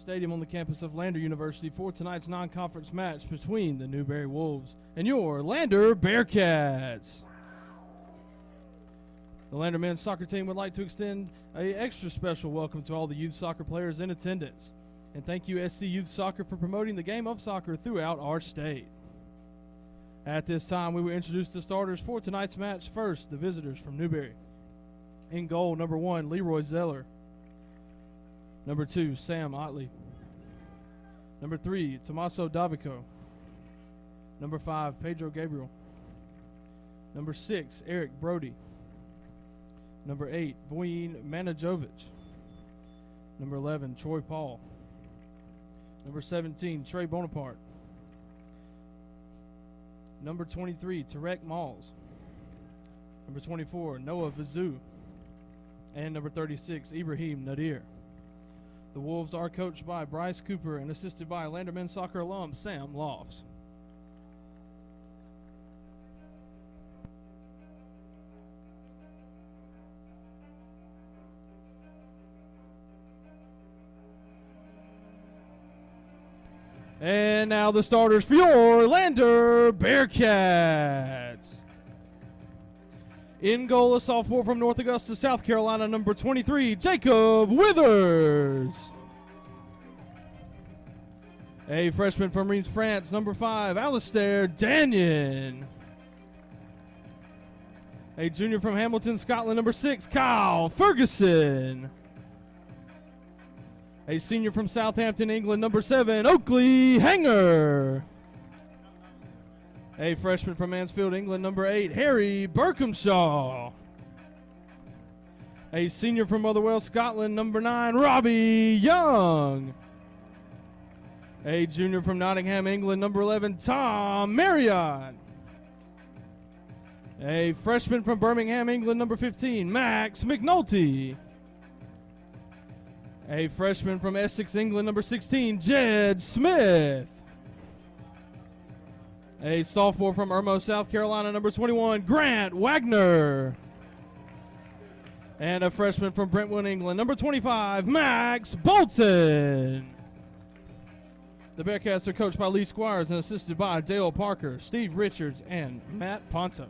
Stadium on the campus of Lander University for tonight's non-conference match between the Newberry Wolves and your Lander Bearcats. The Lander men's soccer team would like to extend an extra special welcome to all the youth soccer players in attendance. And thank you, SC Youth Soccer, for promoting the game of soccer throughout our state. At this time, we will introduce the starters for tonight's match. First, the visitors from Newberry. In goal, number 1, Leroy Zeller. Number 2, Sam Otley. Number 3, Tommaso Davico. Number 5, Pedro Gabriel. Number 6, Eric Brody. Number 8, Vojin Manajovic. Number 11, Troy Paul. Number 17, Trey Bonaparte. Number 23, Tarek Malls. Number 24, Noah Vizou. And number 36, Ibrahim Nadir. The Wolves are coached by Bryce Cooper and assisted by Lander men's soccer alum Sam Lofts. And now the starters for your Lander Bearcats. In goal, a sophomore from North Augusta, South Carolina, number 23, Jacob Withers. A freshman from Reims, France, number 5, Alistair Danyon. A junior from Hamilton, Scotland, number 6, Kyle Ferguson. A senior from Southampton, England, number 7, Oakley Hanger. A freshman from Mansfield, England, number 8, Harry Berkhamshaw. A senior from Motherwell, Scotland, number 9, Robbie Young. A junior from Nottingham, England, number 11, Tom Marriott. A freshman from Birmingham, England, number 15, Max McNulty. A freshman from Essex, England, number 16, Jed Smith. A sophomore from Irmo, South Carolina, number 21, Grant Wagner. And a freshman from Brentwood, England, number 25, Max Bolton. The Bearcats are coached by Lee Squires and assisted by Dale Parker, Steve Richards, and Matt Ponto.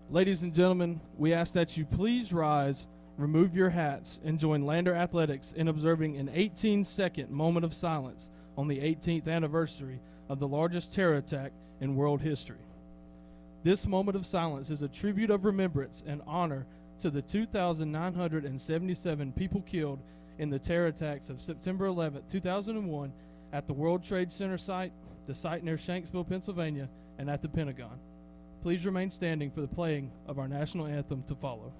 Ladies and gentlemen, we ask that you please rise, remove your hats, and join Lander Athletics in observing an 18-second moment of silence on the 18th anniversary of the largest terror attack in world history. This moment of silence is a tribute of remembrance and honor to the 2,977 people killed in the terror attacks of September 11, 2001 at the World Trade Center site, the site near Shanksville, Pennsylvania, and at the Pentagon. Please remain standing for the playing of our national anthem to follow.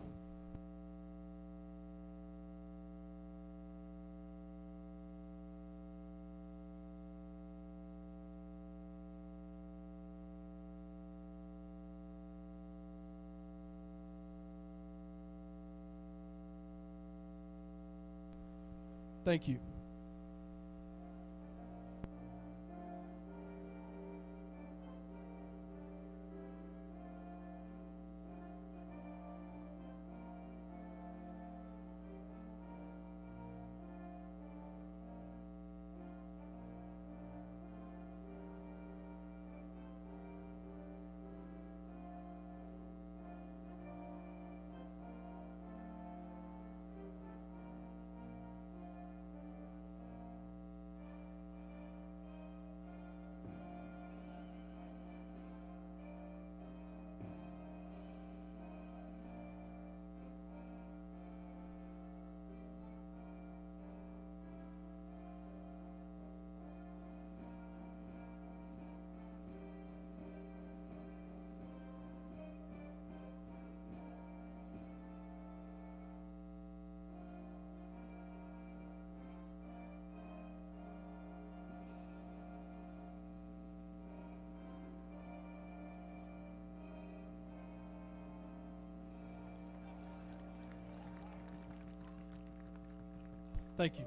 Thank you. Thank you.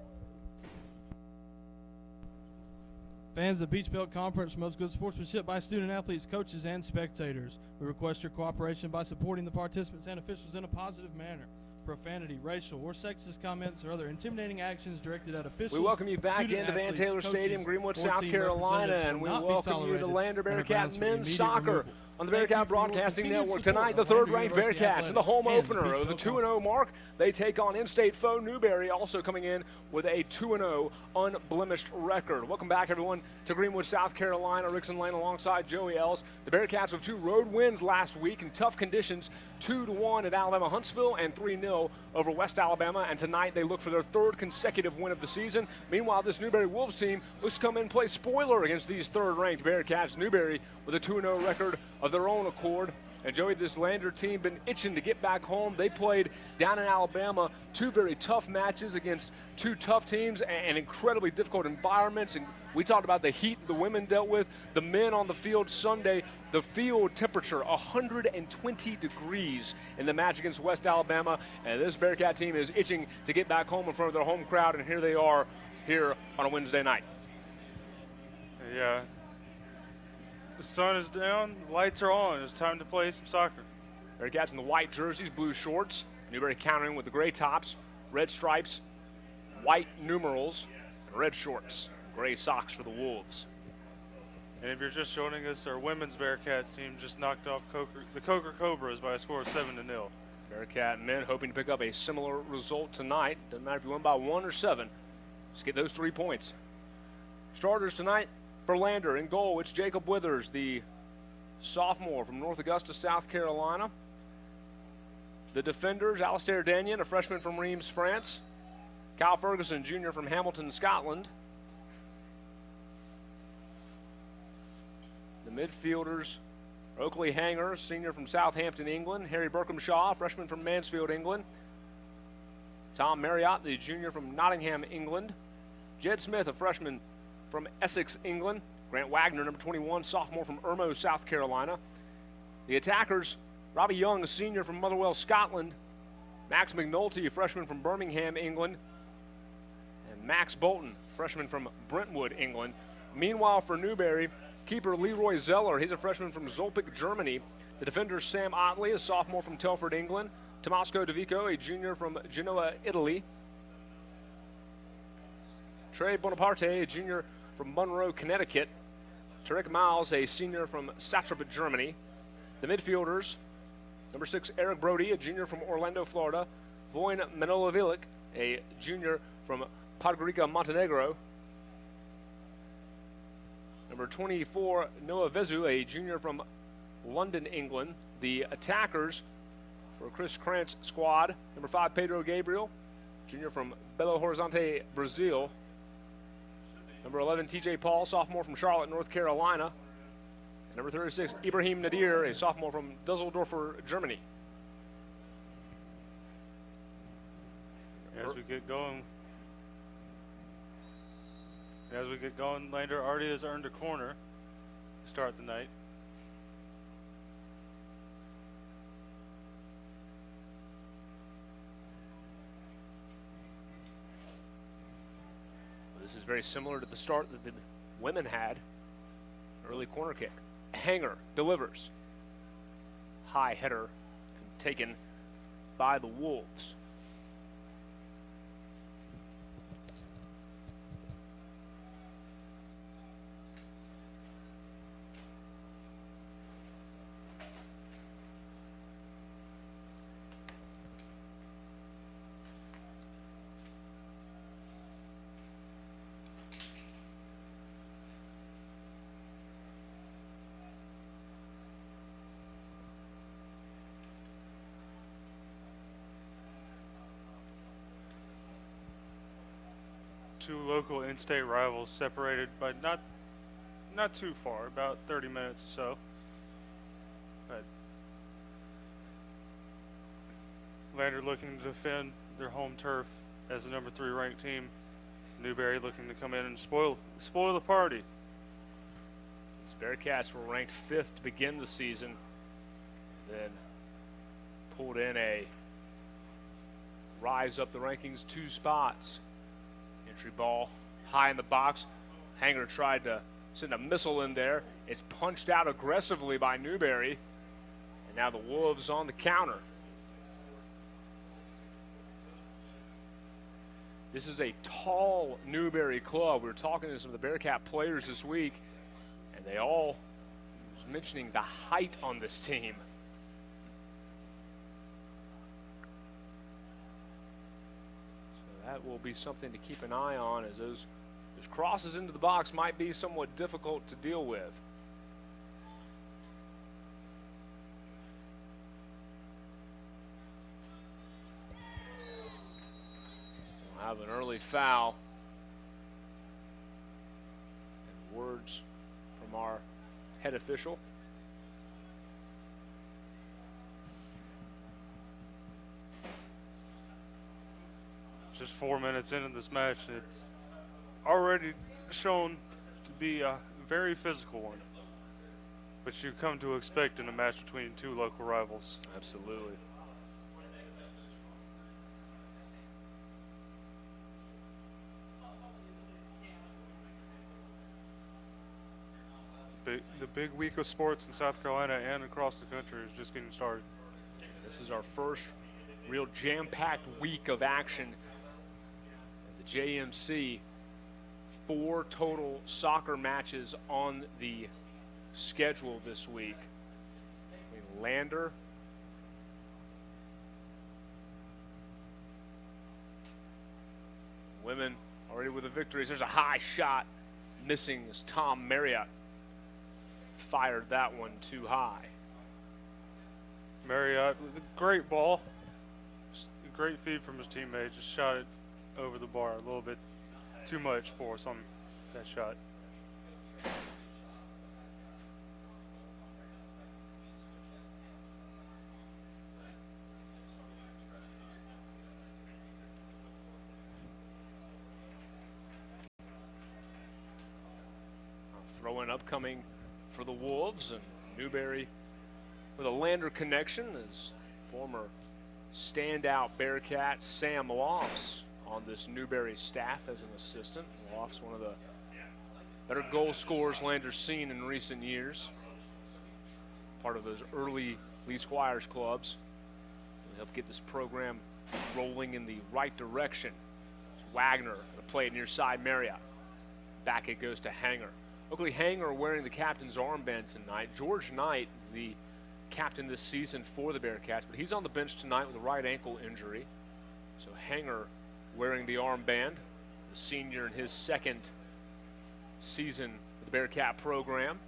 Fans of the Peach Belt Conference promotes good sportsmanship by student athletes, coaches, and spectators. We request your cooperation by supporting the participants and officials in a positive manner. profanity, racial, or sexist comments or other intimidating actions directed at officials. We welcome you back into Van Taylor Stadium, Greenwood, South Carolina, and we welcome you to Lander Bearcat men's soccer on the Bearcat Broadcasting Network. Tonight, the third-ranked Bearcats in the home opener of the 2-0 mark. They take on in-state foe Newberry, also coming in with a 2-0 unblemished record. Welcome back, everyone, to Greenwood, South Carolina. Rickson Lane alongside Joey Ells. The Bearcats with 2 road wins last week in tough conditions, 2-1 at Alabama Huntsville and 3-0 over West Alabama. And tonight, they look for their 3rd consecutive win of the season. Meanwhile, this Newberry Wolves team looks to come in and play spoiler against these third-ranked Bearcats. Newberry with a 2-0 record of their own accord. And Joey, this Lander team been itching to get back home. They played down in Alabama 2 very tough matches against 2 tough teams and incredibly difficult environments. And we talked about the heat the women dealt with. The men on the field Sunday, the field temperature 120 degrees in the match against West Alabama. And this Bearcat team is itching to get back home in front of their home crowd. And here they are here on a Wednesday night. Yeah. The sun is down, the lights are on. It's time to play some soccer. Bearcats in the white jerseys, blue shorts. Newberry countering with the gray tops, red stripes, white numerals, and red shorts. Gray socks for the Wolves. And if you're just joining us, our women's Bearcats team just knocked off the Coker Cobras by a score of 7-0. Bearcat men hoping to pick up a similar result tonight. Doesn't matter if you win by 1 or 7. Just get those 3 points. Starters tonight. For Lander in goal, it's Jacob Withers, the sophomore from North Augusta, South Carolina. The defenders, Alistair Danion, a freshman from Reims, France. Kyle Ferguson, junior from Hamilton, Scotland. The midfielders, Oakley Hanger, senior from Southampton, England. Harry Berkhamshaw, freshman from Mansfield, England. Tom Marriott, the junior from Nottingham, England. Jed Smith, a freshman from Essex, England. Grant Wagner, number 21, sophomore from Irmo, South Carolina. The attackers, Robbie Young, a senior from Motherwell, Scotland. Max McNulty, a freshman from Birmingham, England. And Max Bolton, freshman from Brentwood, England. Meanwhile, for Newberry, keeper Leroy Zeller, he's a freshman from Zolpik, Germany. The defender, Sam Otley, a sophomore from Telford, England. Tomasco DeVico, a junior from Genoa, Italy. Trey Bonaparte, a junior from Monroe, Connecticut. Tarek Miles, a senior from Satrop, Germany. The midfielders, number 6, Eric Brody, a junior from Orlando, Florida. Vojin Manilovic, a junior from Podgorica, Montenegro. Number 24, Noah Vezu, a junior from London, England. The attackers for Chris Krantz squad, number 5, Pedro Gabriel, junior from Belo Horizonte, Brazil. Number 11, TJ Paul, sophomore from Charlotte, North Carolina. And number 36, Ibrahim Nadir, a sophomore from Dusseldorfer, Germany. As we get going, Lander already has earned a corner to start the night. This is very similar to the start that the women had. Early corner kick. Hanger delivers. High header taken by the Wolves. Two local in-state rivals separated by not too far, about 30 minutes or so. But Lander looking to defend their home turf as the number 3 ranked team. Newberry looking to come in and spoil the party. The Bearcats were ranked 5th to begin the season, then pulled in a rise up the rankings 2 spots. Entry ball high in the box. Hanger tried to send a missile in there. It's punched out aggressively by Newberry. And now the Wolves on the counter. This is a tall Newberry club. We were talking to some of the Bearcat players this week, and they all was mentioning the height on this team. So that will be something to keep an eye on, as those crosses into the box might be somewhat difficult to deal with. We'll have an early foul. And words from our head official. Just 4 minutes into this match, it's already shown to be a very physical one, which you come to expect in a match between two local rivals. Absolutely. The big week of sports in South Carolina and across the country is just getting started. This is our first real jam-packed week of action at the JMC. 4 total soccer matches on the schedule this week. Between Lander, women already with the victories. There's a high shot missing as Tom Marriott fired that one too high. Marriott with a great ball. Just a great feed from his teammate. Just shot it over the bar a little bit too much force on that shot. Throw-in upcoming for the Wolves, and Newberry with a Lander connection as former standout Bearcat Sam Lofts on this Newberry staff as an assistant. Lofts, one of the better goal scorers Lander's seen in recent years. Part of those early Lee Squires clubs. Will help get this program rolling in the right direction. It's Wagner going to play it near side Marriott. Back it goes to Hanger. Oakley Hanger wearing the captain's armband tonight. George Knight is the captain this season for the Bearcats, but he's on the bench tonight with a right ankle injury. So Hanger wearing the armband, the senior in his second season with the Bearcat program.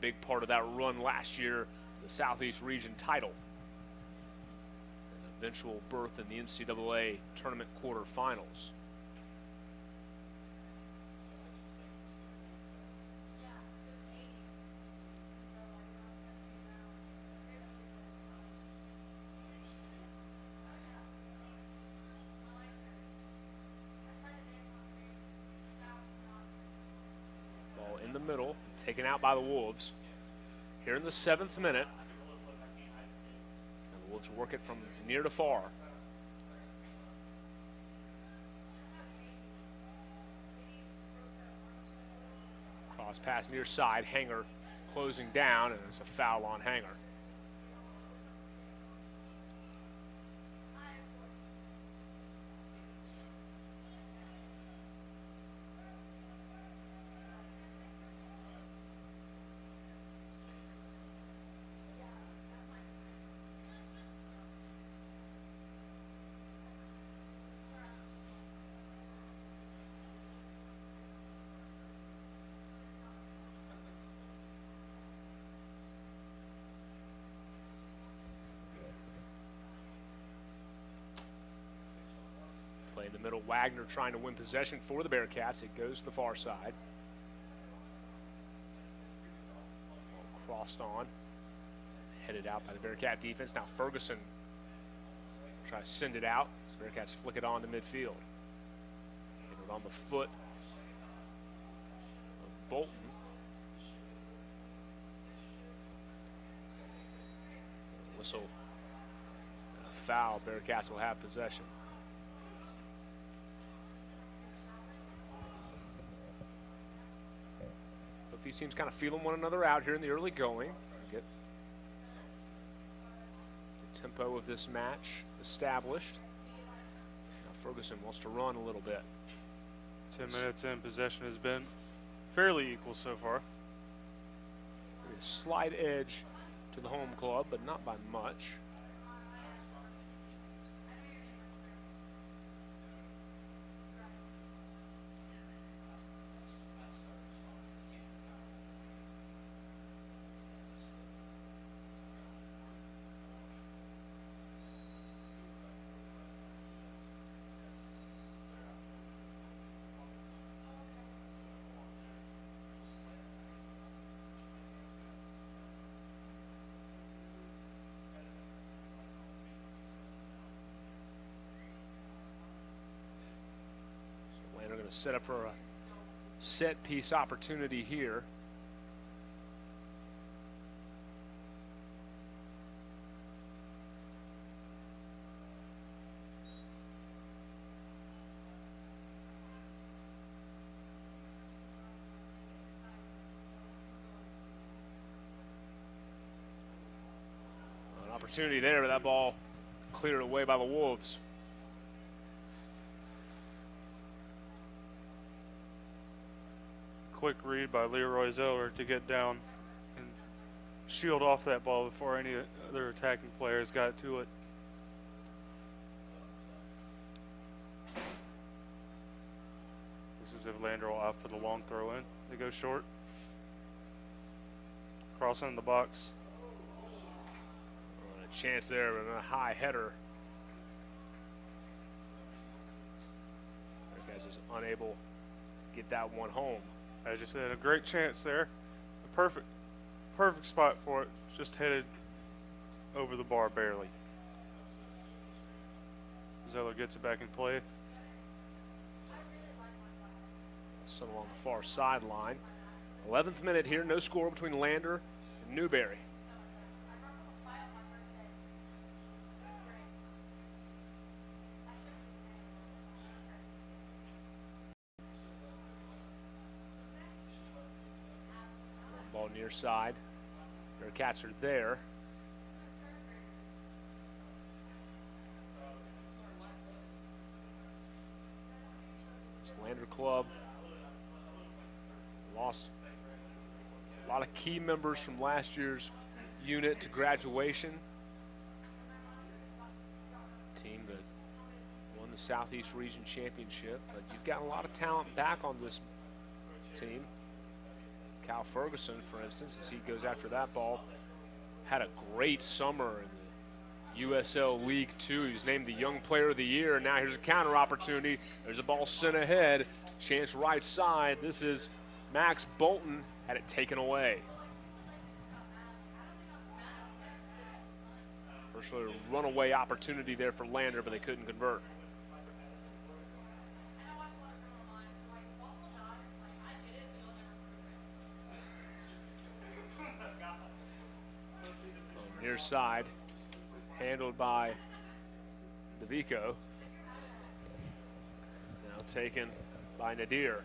Big part of that run last year, the Southeast Region title. An eventual berth in the NCAA tournament quarterfinals. In the middle, taken out by the Wolves. Here in the 7th minute. And the Wolves work it from near to far. Cross pass near side, Hanger closing down, and it's a foul on Hanger. In the middle, Wagner trying to win possession for the Bearcats. It goes to the far side. Ball crossed on. Headed out by the Bearcat defense. Now Ferguson try to send it out. So the Bearcats flick it on to midfield. Hit it on the foot of Bolton. Whistle. Foul. Bearcats will have possession. These teams kind of feeling one another out here in the early going. Get the tempo of this match established. Ferguson wants to run a little bit. 10 minutes in, possession has been fairly equal so far. A slight edge to the home club, but not by much. Lander going to set up for a set piece opportunity here. An opportunity there, but that ball cleared away by the Wolves. Quick read by Leroy Zeller to get down and shield off that ball before any other attacking players got to it. This is if Lander will opt for the long throw in. They go short. Cross in the box. A chance there, but a high header. Bearcats is unable to get that one home. As you said, a great chance there. A perfect spot for it. Just headed over the bar barely. Zeller gets it back in play. Some along the far sideline. 11th minute here, no score between Lander and Newberry. Ball near side. Bearcats are there. This Lander club lost a lot of key members from last year's unit to graduation. Team that won the Southeast Region Championship, but you've got a lot of talent back on this team. Kyle Ferguson, for instance, as he goes after that ball, had a great summer in the USL League 2. He was named the Young Player of the Year, and now here's a counter opportunity. There's a ball sent ahead, chance right side. This is Max Bolton, had it taken away. First really runaway opportunity there for Lander, but they couldn't convert. Near side, handled by DeVico. Now taken by Nadir.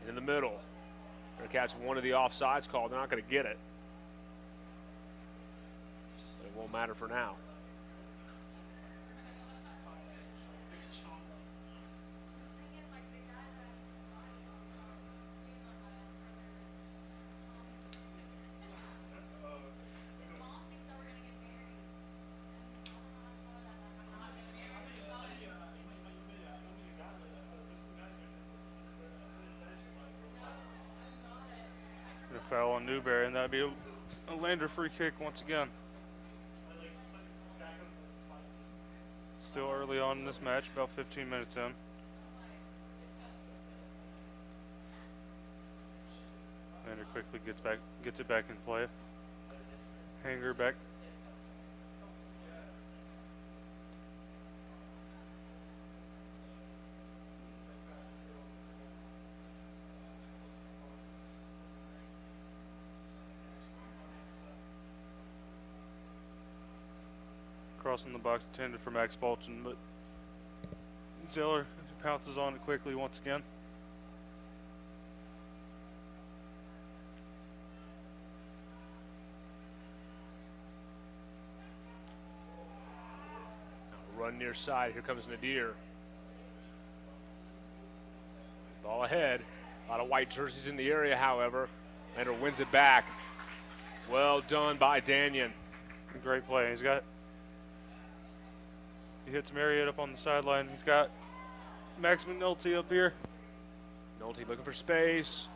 In the middle. Bearcats one of the offsides called. They're not going to get it. So it won't matter for now. Foul on Newberry, and that'd be a Lander free kick once again. Still early on in this match, about 15 minutes in. Lander quickly gets it back in play. Hanger back. Crossing the box intended for Max Bolton, but Zeller pounces on it quickly once again. Run near side. Here comes Nadir. Ball ahead. A lot of white jerseys in the area, however. Lander wins it back. Well done by Danyon. Great play. He hits Marriott up on the sideline. He's got Max McNulty up here. McNulty looking for space.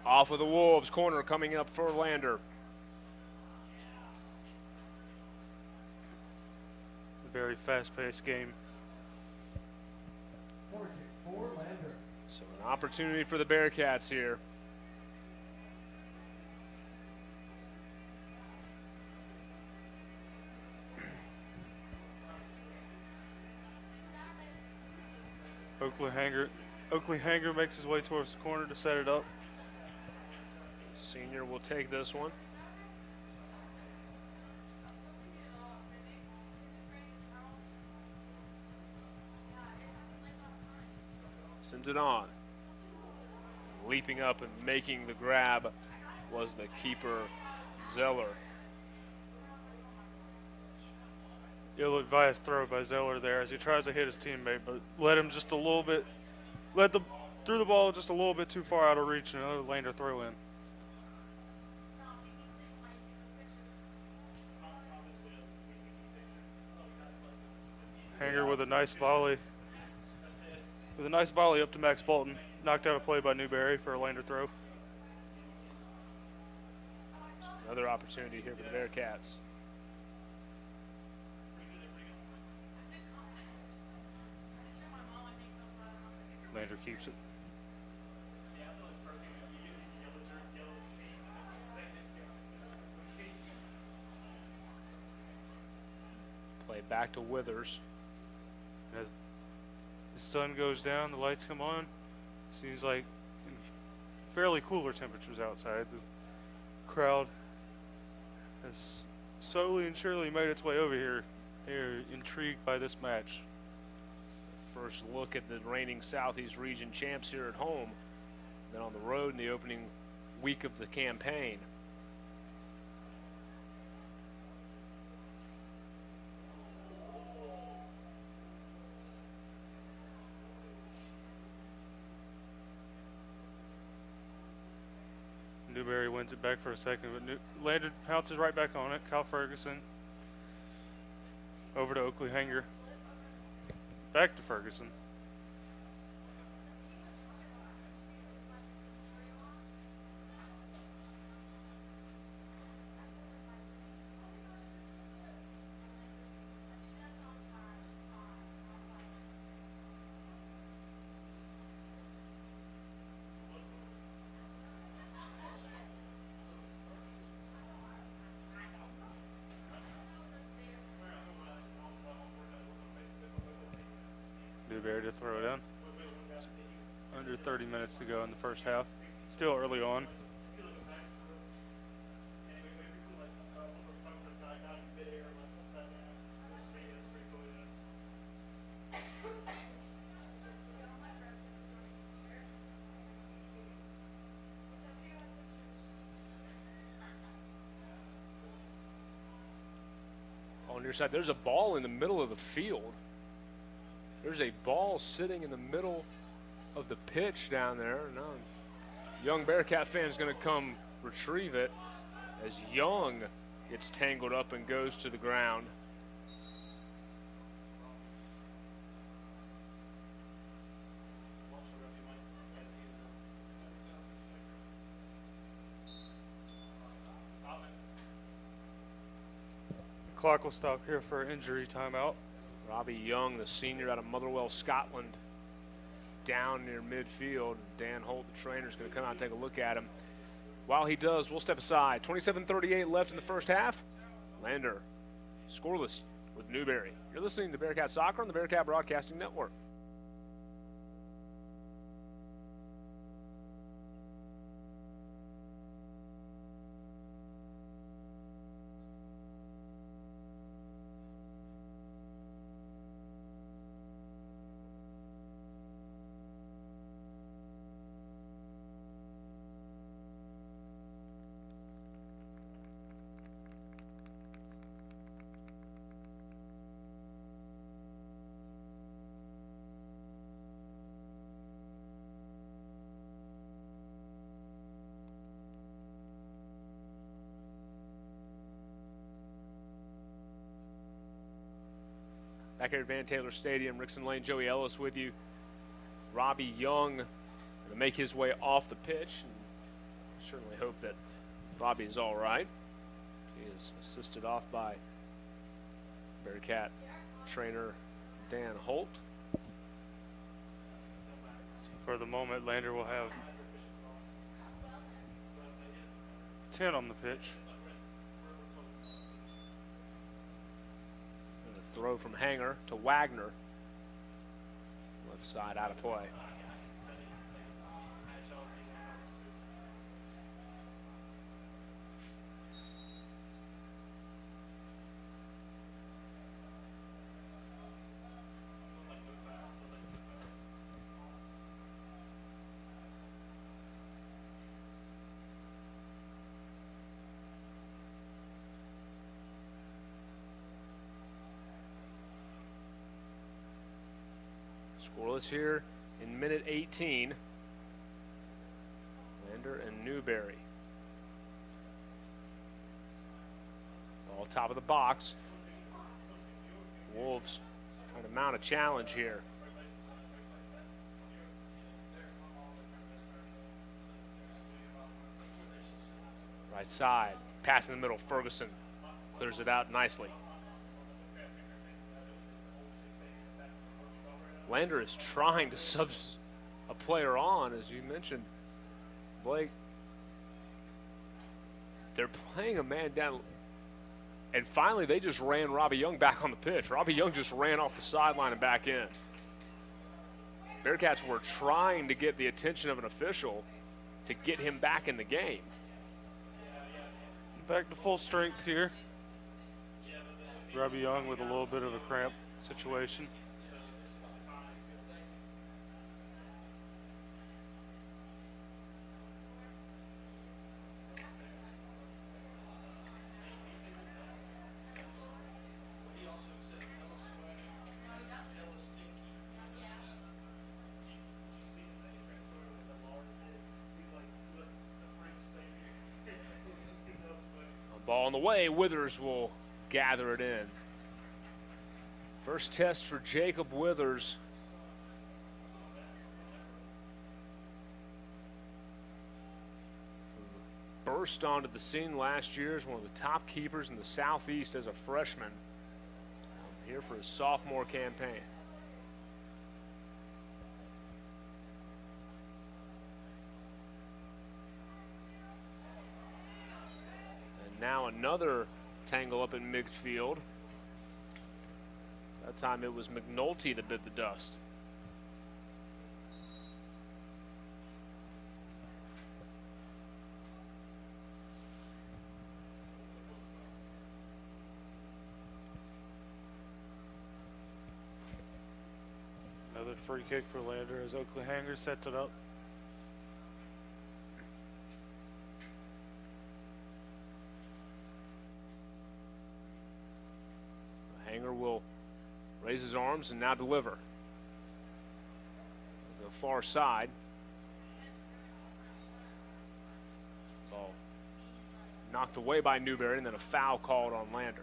Off of the Wolves. Corner coming up for Lander. Very fast-paced game. So an opportunity for the Bearcats here. Oakley Hanger makes his way towards the corner to set it up. Senior will take this one. Sends it on. Leaping up and making the grab was the keeper, Zeller. Ill-advised throw by Zeller there as he tries to hit his teammate, but threw the ball just a little bit too far out of reach, and another Lander throw in. Hanger with a nice volley. With a nice volley up to Max Bolton. Knocked out a play by Newberry for a Lander throw. Another opportunity here for the Bearcats. Lander keeps it. Play back to Withers. As the sun goes down, the lights come on. Seems like fairly cooler temperatures outside. The crowd has slowly and surely made its way over here. They're intrigued by this match. First look at the reigning Southeast Region champs here at home. Then on the road in the opening week of the campaign. Newberry wins it back for a second, but Lander pounces right back on it. Kyle Ferguson over to Oakley Hanger. Back to Ferguson. Newberry to throw it in. Under 30 minutes to go in the first half. Still early on. On your side, there's a ball in the middle of the field. There's a ball sitting in the middle of the pitch down there. Now, young Bearcat fan is going to come retrieve it as Young gets tangled up and goes to the ground. Clock will stop here for an injury timeout. Robbie Young, the senior out of Motherwell, Scotland, down near midfield. Dan Holt, the trainer, is going to come out and take a look at him. While he does, we'll step aside. 27:38 left in the first half. Lander scoreless with Newberry. You're listening to Bearcat Soccer on the Bearcat Broadcasting Network. Back here at Van Taylor Stadium, Rickson Lane, Joey Ellis with you. Robbie Young going to make his way off the pitch. And certainly hope that Robbie is all right. He is assisted off by Bearcat trainer Dan Holt. For the moment, Lander will have 10 on the pitch. And a throw from Hanger to Wagner. Left side out of play. Scoreless here in minute 18. Lander and Newberry. Ball top of the box. Wolves trying to mount a challenge here. Right side, pass in the middle, Ferguson clears it out nicely. Lander is trying to sub a player on, as you mentioned, Blake. They're playing a man down, and finally they just ran Robbie Young back on the pitch. Robbie Young just ran off the sideline and back in. Bearcats were trying to get the attention of an official to get him back in the game. Back to full strength here. Robbie Young with a little bit of a cramp situation. Ball on the way, Withers will gather it in. First test for Jacob Withers. Burst onto the scene last year as one of the top keepers in the Southeast as a freshman. Here for his sophomore campaign. Now another tangle up in midfield. That time it was McNulty that bit the dust. Another free kick for Lander as Oakley Hanger sets it up. Hanger will raise his arms and now deliver. The far side. Ball knocked away by Newberry, and then a foul called on Lander.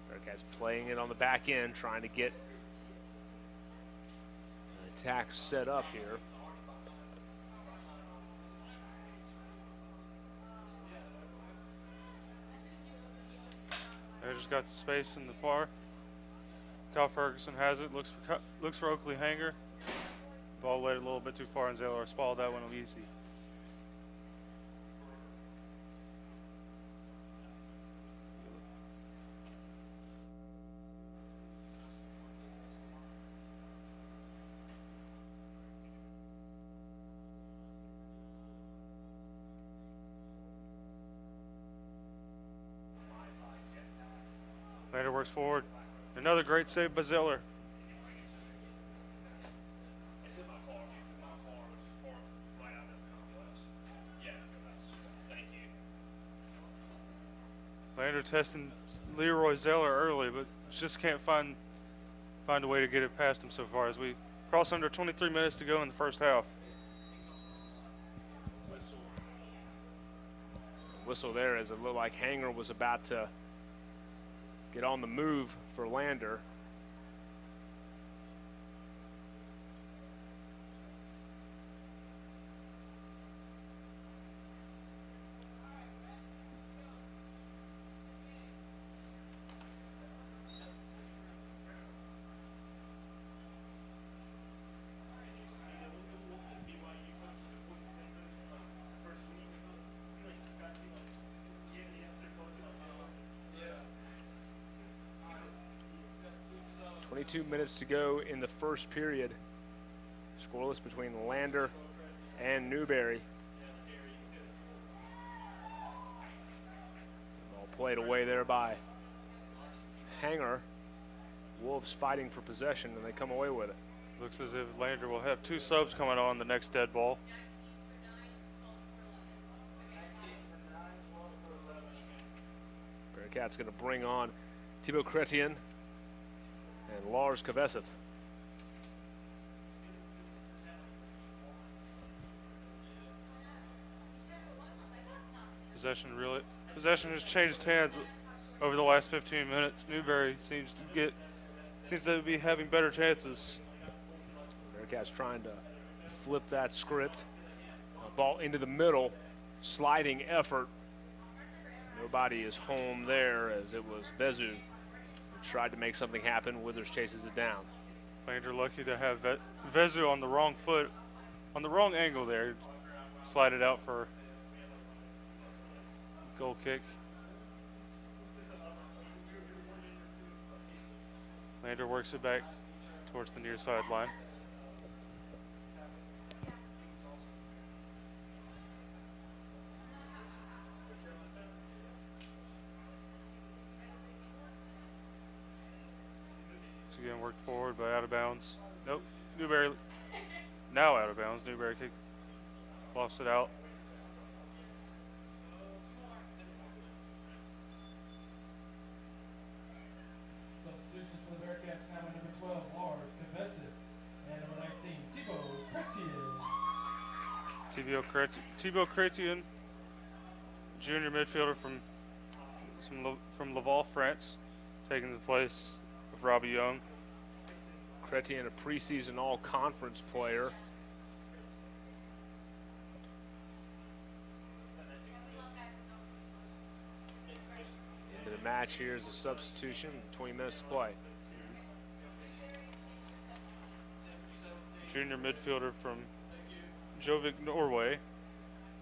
Bearcats playing it on the back end, trying to get an attack set up here. They just got some space in the far. Kyle Ferguson has it. Looks for Oakley Hanger. Ball laid a little bit too far, and Zaylor spalled that one easy. Lander works forward. Another great save by Zeller. Lander testing Leroy Zeller early, but just can't find a way to get it past him so far as we cross under 23 minutes to go in the first half. Whistle there as it looked like Hanger was about to get on the move for Lander. Minutes to go in the first period. Scoreless between Lander and Newberry. Ball played away there by Hanger. Wolves fighting for possession, and they come away with it. Looks as if Lander will have 2 subs coming on the next dead ball. Bearcats going to bring on Thibaut Chrétien and Lars Kvesev. Possession has changed hands over the last 15 minutes. Newberry seems to be having better chances. Bearcats trying to flip that script. Ball into the middle, sliding effort. Nobody is home there as it was Vezu. Tried to make something happen. Withers chases it down. Lander lucky to have Vezu on the wrong foot, on the wrong angle there. Slide it out for a goal kick. Lander works it back towards the near sideline. Again, worked forward, but out of bounds. Nope, Newberry now out of bounds. Newberry kick, lofts it out. Substitutions for the Bearcats now, number 12, Lars Kvesev, and number 19, Thibaut Chrétien, junior midfielder from Laval, France, taking the place of Robbie Young. Chrétien, a preseason all-conference player. Into the match here is a substitution, 20 minutes to play. Junior midfielder from Jovik, Norway,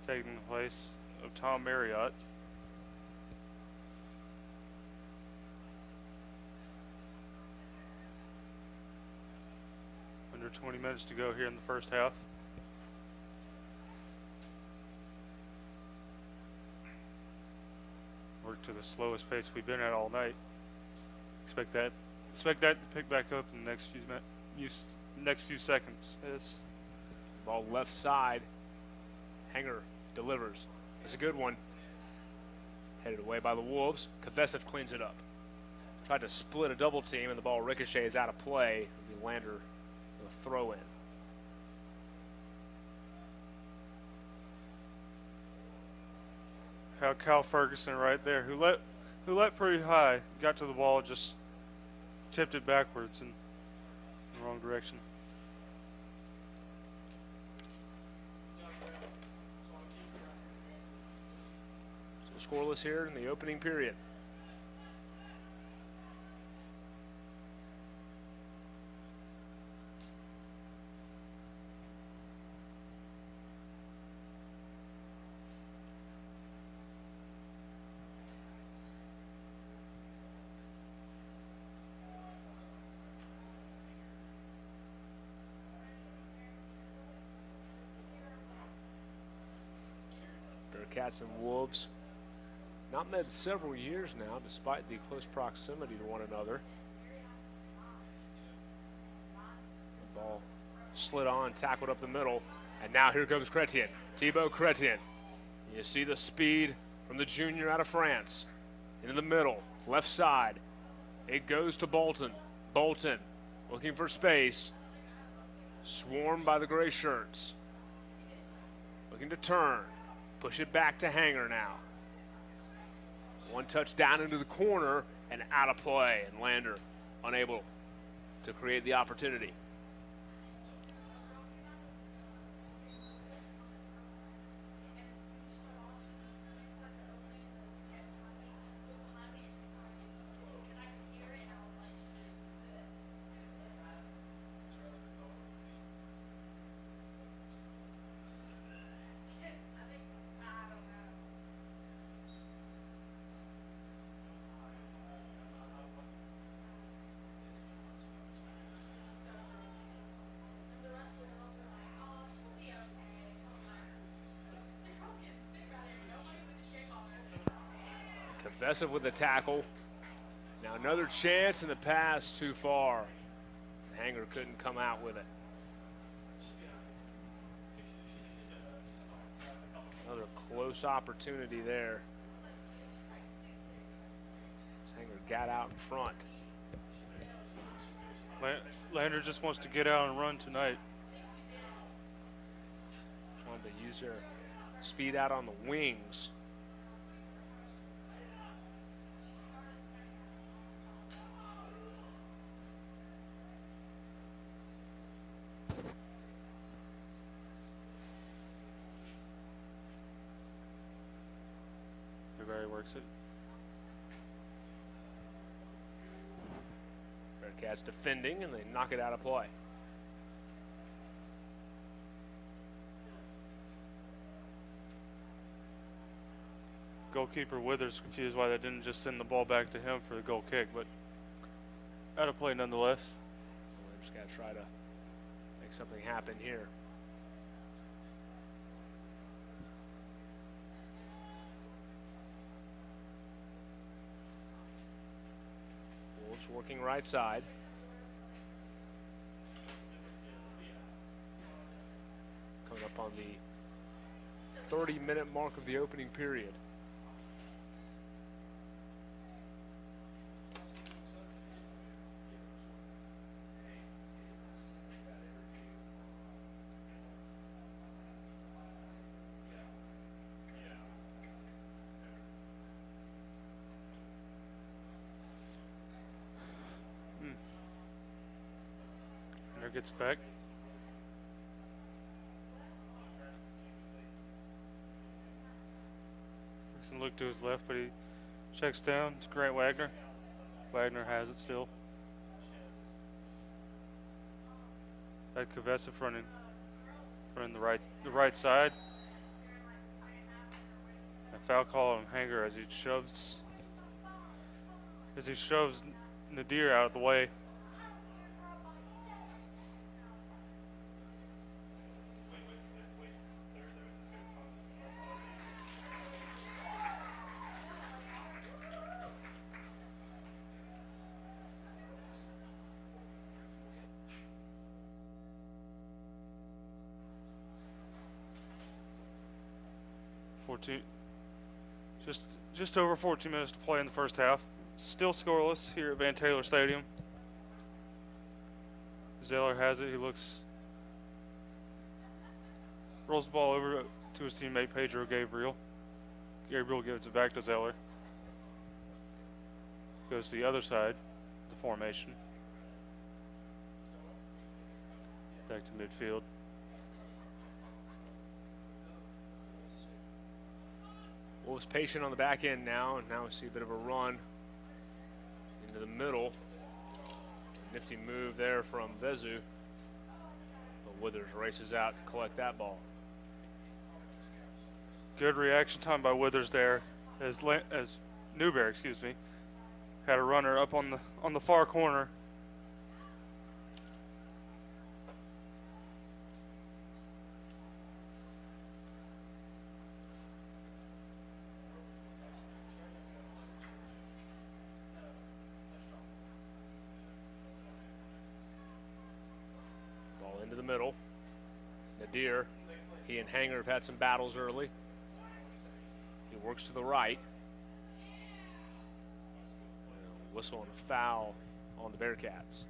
taking the place of Tom Marriott. Under 20 minutes to go here in the first half. Work to the slowest pace we've been at all night. Expect that to pick back up in the next few seconds. Yes. Ball left side. Hanger delivers. That's a good one. Headed away by the Wolves. Kvesev cleans it up. Tried to split a double team, and the ball ricochets out of play. The Lander a throw in. Cal Ferguson right there, who let pretty high, got to the ball, just tipped it backwards in the wrong direction. So scoreless here in the opening period. Cats and Wolves not met several years now, despite the close proximity to one another. The ball slid on, tackled up the middle, and now here comes Chrétien. Thibaut Chrétien. You see the speed from the junior out of France. Into the middle, left side. It goes to Bolton. Bolton looking for space. Swarmed by the gray shirts. Looking to turn. Push it back to Hanger now. One touch down into the corner and out of play. And Lander unable to create the opportunity. Vesa with the tackle. Now another chance in the pass, too far. Hanger couldn't come out with it. Another close opportunity there. Hanger got out in front. Lander just wants to get out and run tonight. Trying to use their speed out on the wings. Newberry works it. Bearcats defending, and they knock it out of play. Goalkeeper Withers confused why they didn't just send the ball back to him for the goal kick, but out of play nonetheless. We're just got to try to make something happen here. Wolves working right side. Coming up on the 30-minute mark of the opening period. Gets back. Nixon looked to his left, but he checks down to Grant Wagner. Wagner has it still. Had Kavesa running the right side. A foul call on Hanger as he shoves Nadir out of the way. Just over 14 minutes to play in the first half. Still scoreless here at Van Taylor Stadium. Zeller has it. He rolls the ball over to his teammate Pedro Gabriel. Gabriel gives it back to Zeller. Goes to the other side of the formation. Back to midfield. Wolves patient on the back end now, and now we see a bit of a run into the middle. A nifty move there from Vezu. But Withers races out to collect that ball. Good reaction time by Withers there, as Newberry, had a runner up on the far corner. Into the middle. Nadir, he and Hanger have had some battles early. He works to the right. Whistle and a foul on the Bearcats.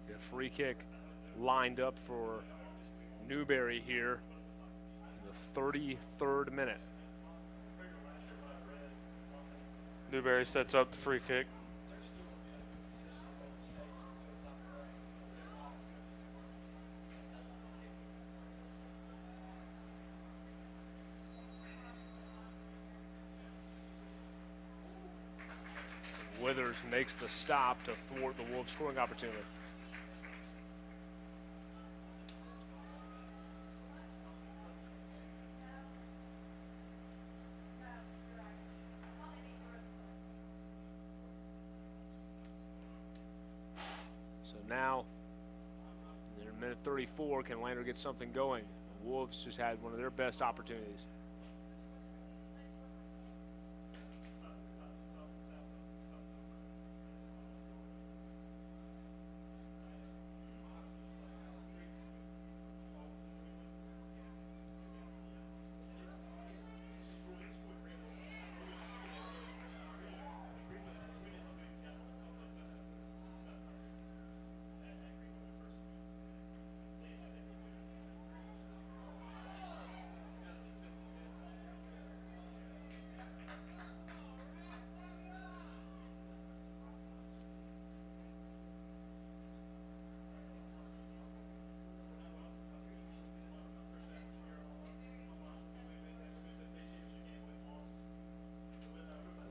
A free kick lined up for Newberry here in the 33rd minute. Newberry sets up the free kick. Withers makes the stop to thwart the Wolves' scoring opportunity. So now, in minute 34, can Lander get something going? The Wolves just had one of their best opportunities.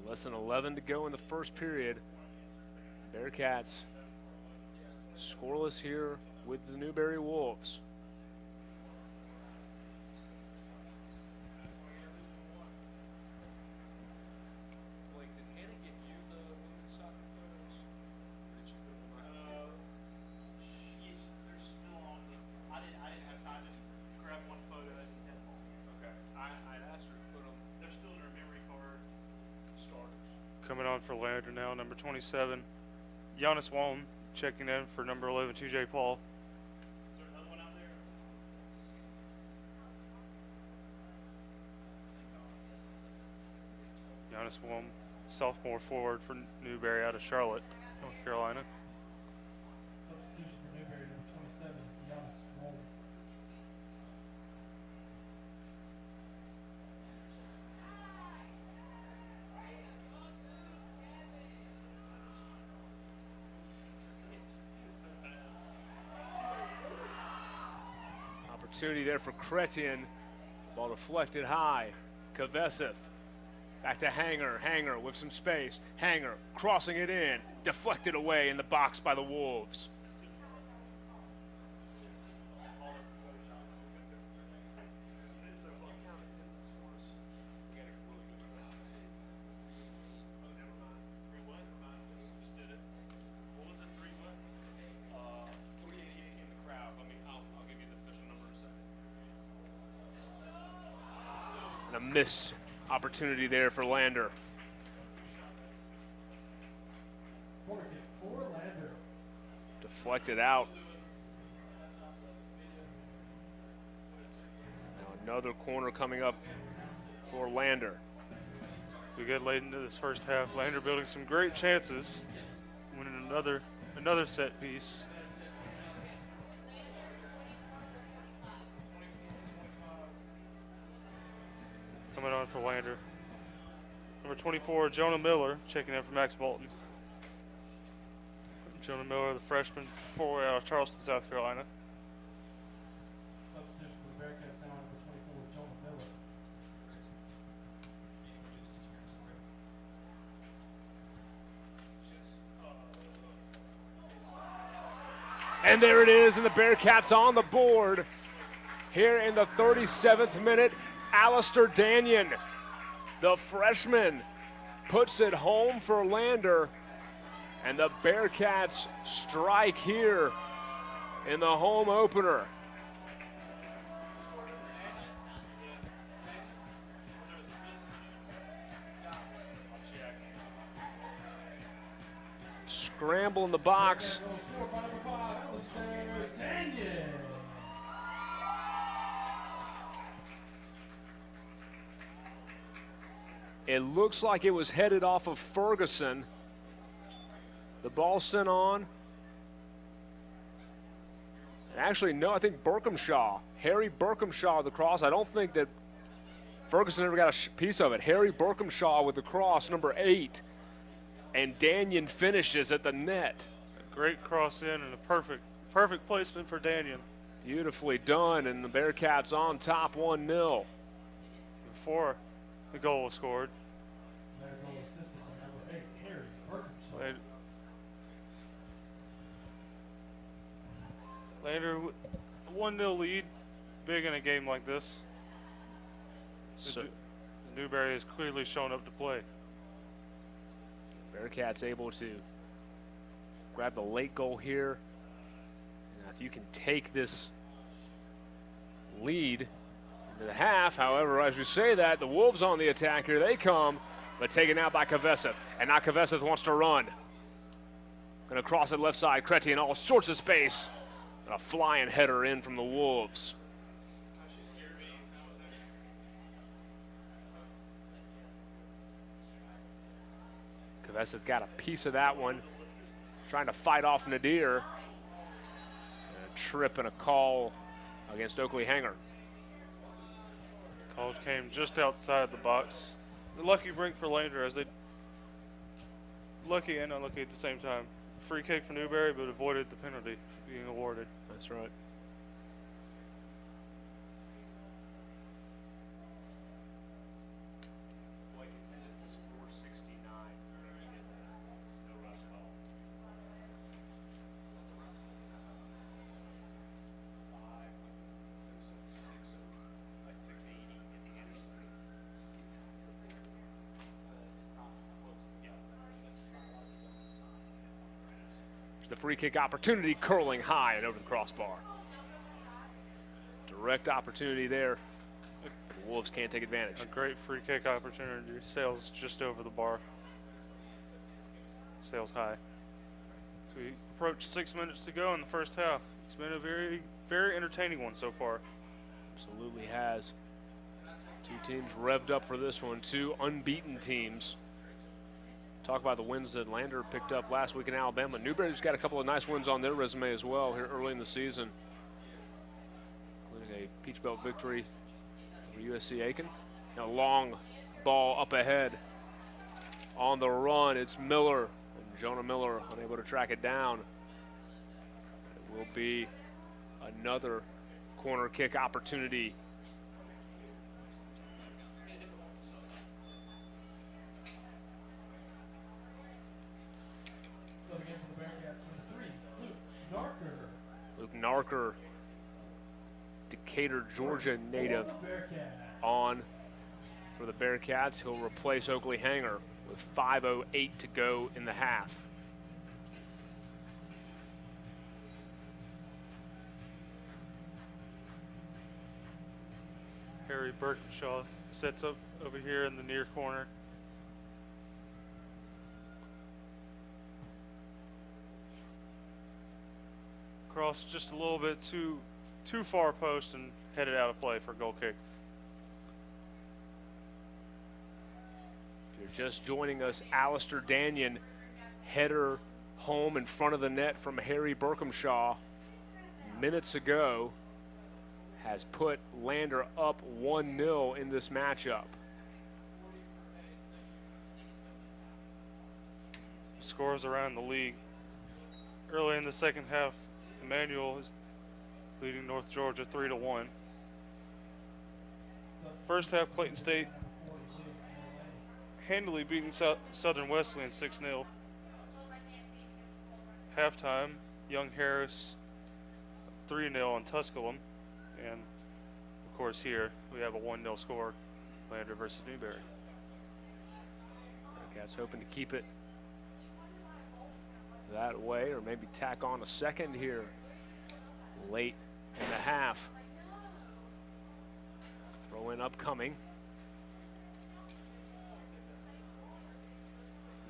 Less than 11 to go in the first period. Bearcats scoreless here with the Newberry Wolves. Coming on for Lander now, number 27, Giannis Walton, checking in for number 11, TJ Paul. Is there another one out there? Giannis Walton, sophomore forward for Newberry out of Charlotte, North Carolina. Substitution for Newberry, number 27, Giannis Walton. Opportunity there for Chrétien. Ball deflected high. Kavesith. Back to Hanger. Hanger with some space. Hanger crossing it in. Deflected away in the box by the Wolves. And a missed opportunity there for Lander. Corner kick for Lander. Deflected out. Now another corner coming up for Lander. We get late into this first half. Lander building some great chances, winning another set piece. Coming on for Lander. Number 24, Jonah Miller, checking in for Max Bolton. Jonah Miller, the freshman forward out of Charleston, South Carolina. Substitution for the Bearcats now, number 24, Jonah Miller. And there it is, and the Bearcats on the board. Here in the 37th minute, Alistair Danyon, the freshman, puts it home for Lander. And the Bearcats strike here in the home opener. Scramble in the box. It looks like it was headed off of Ferguson. The ball sent on. Actually, no, I think Berkhamshaw, Harry Berkhamshaw, the cross. I don't think that Ferguson ever got a piece of it. Harry Berkhamshaw with the cross, number 8. And Danyon finishes at the net. A great cross in and a perfect placement for Danyon. Beautifully done, and the Bearcats on top 1-0. Before the goal was scored. Lander, 1-0 lead, big in a game like this. So, Newberry has clearly shown up to play. Bearcats able to grab the late goal here. Now, if you can take this lead into the half, however, as we say that, the Wolves on the attack here, they come, but taken out by Kvesev. And now Kvesev wants to run. Gonna cross it left side, Kreti in all sorts of space. And a flying header in from the Wolves. Kvesev got a piece of that one, trying to fight off Nadir. And a trip and a call against Oakley Hanger. Call came just outside the box. The lucky break for Lander, as they lucky and unlucky at the same time. Free kick for Newberry, but avoided the penalty being awarded. That's right. The free kick opportunity curling high and over the crossbar. Direct opportunity there. The Wolves can't take advantage. A great free kick opportunity. Sails just over the bar. Sails high. So we approach 6 minutes to go in the first half. It's been a very, very entertaining one so far. Absolutely has. Two teams revved up for this one. Two unbeaten teams. Talk about the wins that Lander picked up last week in Alabama. Newberry's got a couple of nice wins on their resume as well here early in the season, including a Peach Belt victory over USC Aiken. A long ball up ahead. On the run, it's Miller. And Jonah Miller unable to track it down. It will be another corner kick opportunity. Luke Narker, Decatur, Georgia native, on for the Bearcats. He'll replace Oakley Hanger with 5:08 to go in the half. Harry Berkhamshaw sets up over here in the near corner. Cross just a little bit too far post and headed out of play for a goal kick. If you're just joining us, Alistair Danyon, header home in front of the net from Harry Berkhamshaw minutes ago, has put Lander up 1-0 in this matchup. Scores around the league. Early in the second half, Emmanuel is leading North Georgia 3-1. First half, Clayton State handily beating Southern Wesleyan 6-0. Halftime, Young Harris 3-0 on Tusculum. And of course here, we have a 1-0 score, Lander versus Newberry. Bearcats hoping to keep it that way, or maybe tack on a second here late in the half. Throw in upcoming.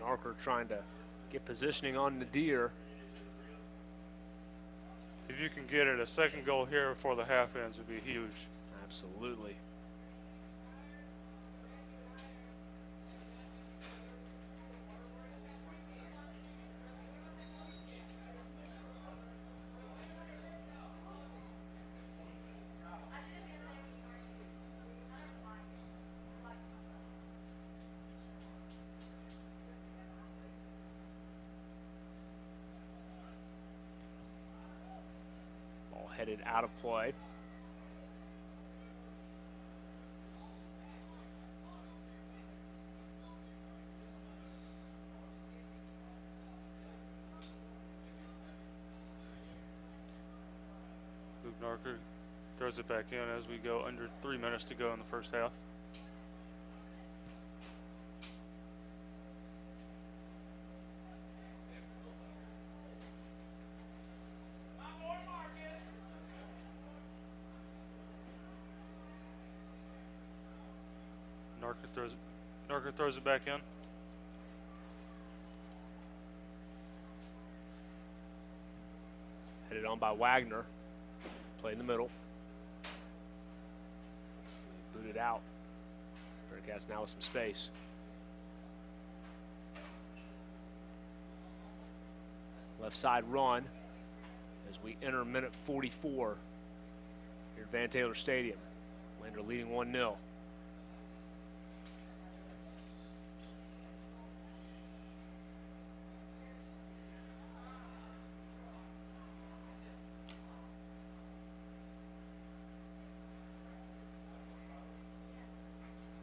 Narker trying to get positioning on Nadir. If you can get it, a second goal here before the half ends would be huge. Absolutely. Ball headed out of play. Narker throws it back in as we go under 3 minutes to go in the first half. Narker throws it back in. Headed on by Wagner. Play in the middle. Booted out. Bearcats now with some space. Left side run as we enter minute 44 here at Van Taylor Stadium. Lander leading 1-0.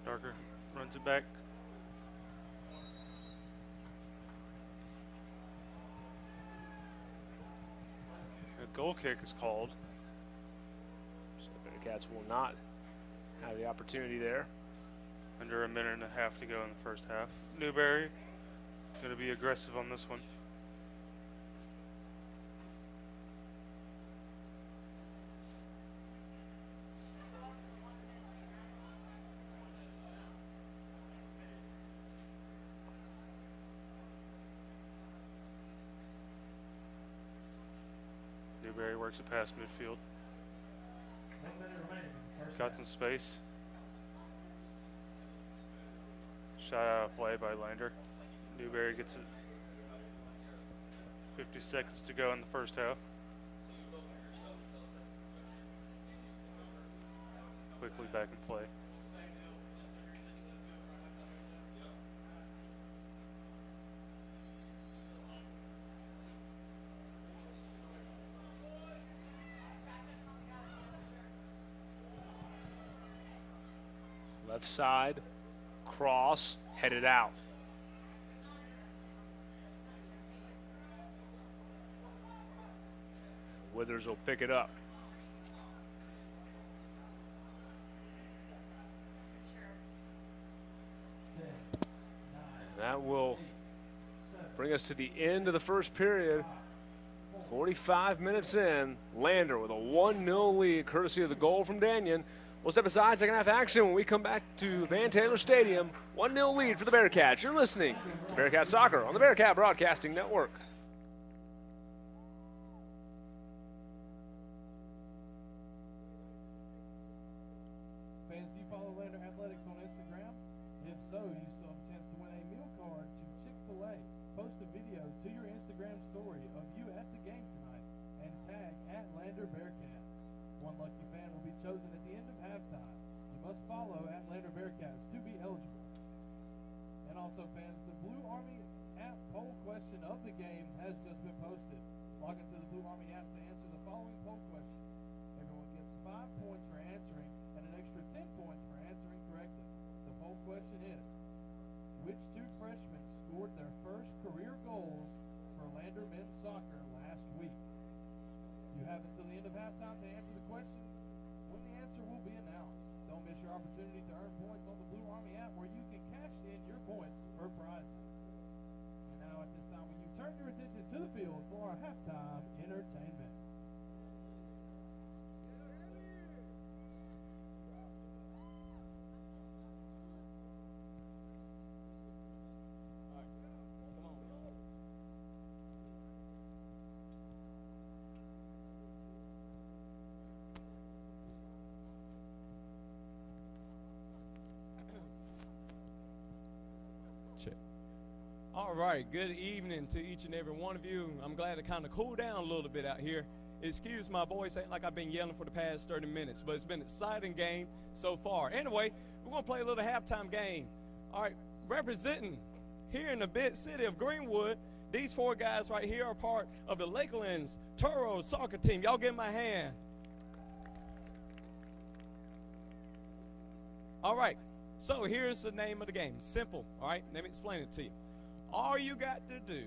Darker runs it back. A goal kick is called. So the Bearcats will not have the opportunity there. Under a minute and a half to go in the first half. Newberry going to be aggressive on this one. Newberry works it past midfield. Got some space. Shot out of play by Lander. Newberry gets it. 50 seconds to go in the first half. Quickly back in play. Left side, cross, headed out. Withers will pick it up. That will bring us to the end of the first period. 45 minutes in, Lander with a 1-0 lead, courtesy of the goal from Danyon. We'll step aside, second half action when we come back to Van Taylor Stadium. 1-0 lead for the Bearcats. You're listening to Bearcat Soccer on the Bearcat Broadcasting Network. Fans, do you follow Lander Athletics on Instagram? If so, you still have a chance to win a meal card to Chick-fil-A. Post a video to your Instagram story of you at the game tonight and tag @Lander Bearcats. One lucky fan will be chosen at the end of halftime. You must follow @Lander Bearcats to be eligible. And also, fans, the Blue Army app poll question of the game has just been posted. Log into the Blue Army app to answer the following poll question. Everyone gets 5 points for answering and an extra 10 points for answering correctly. The poll question is, which two freshmen scored their first career goals for Lander men's soccer last week? You have until the end of halftime to answer the question, when the answer will be announced. Don't miss your opportunity to earn points on the Blue Army app where you can cash in your points for prizes. And now at this time, will you turn your attention to the field for our halftime entertainment? check. All right, good evening to each and every one of you. I'm glad to kind of cool down a little bit out here. Excuse my voice, ain't like I've been yelling for the past 30 minutes, but it's been an exciting game so far. Anyway, we're going to play a little halftime game. All right, representing here in the big city of Greenwood, these four guys right here are part of the Lakeland's Toro soccer team. Y'all give them a hand. All right, so here's the name of the game. Simple, all right? Let me explain it to you. All you got to do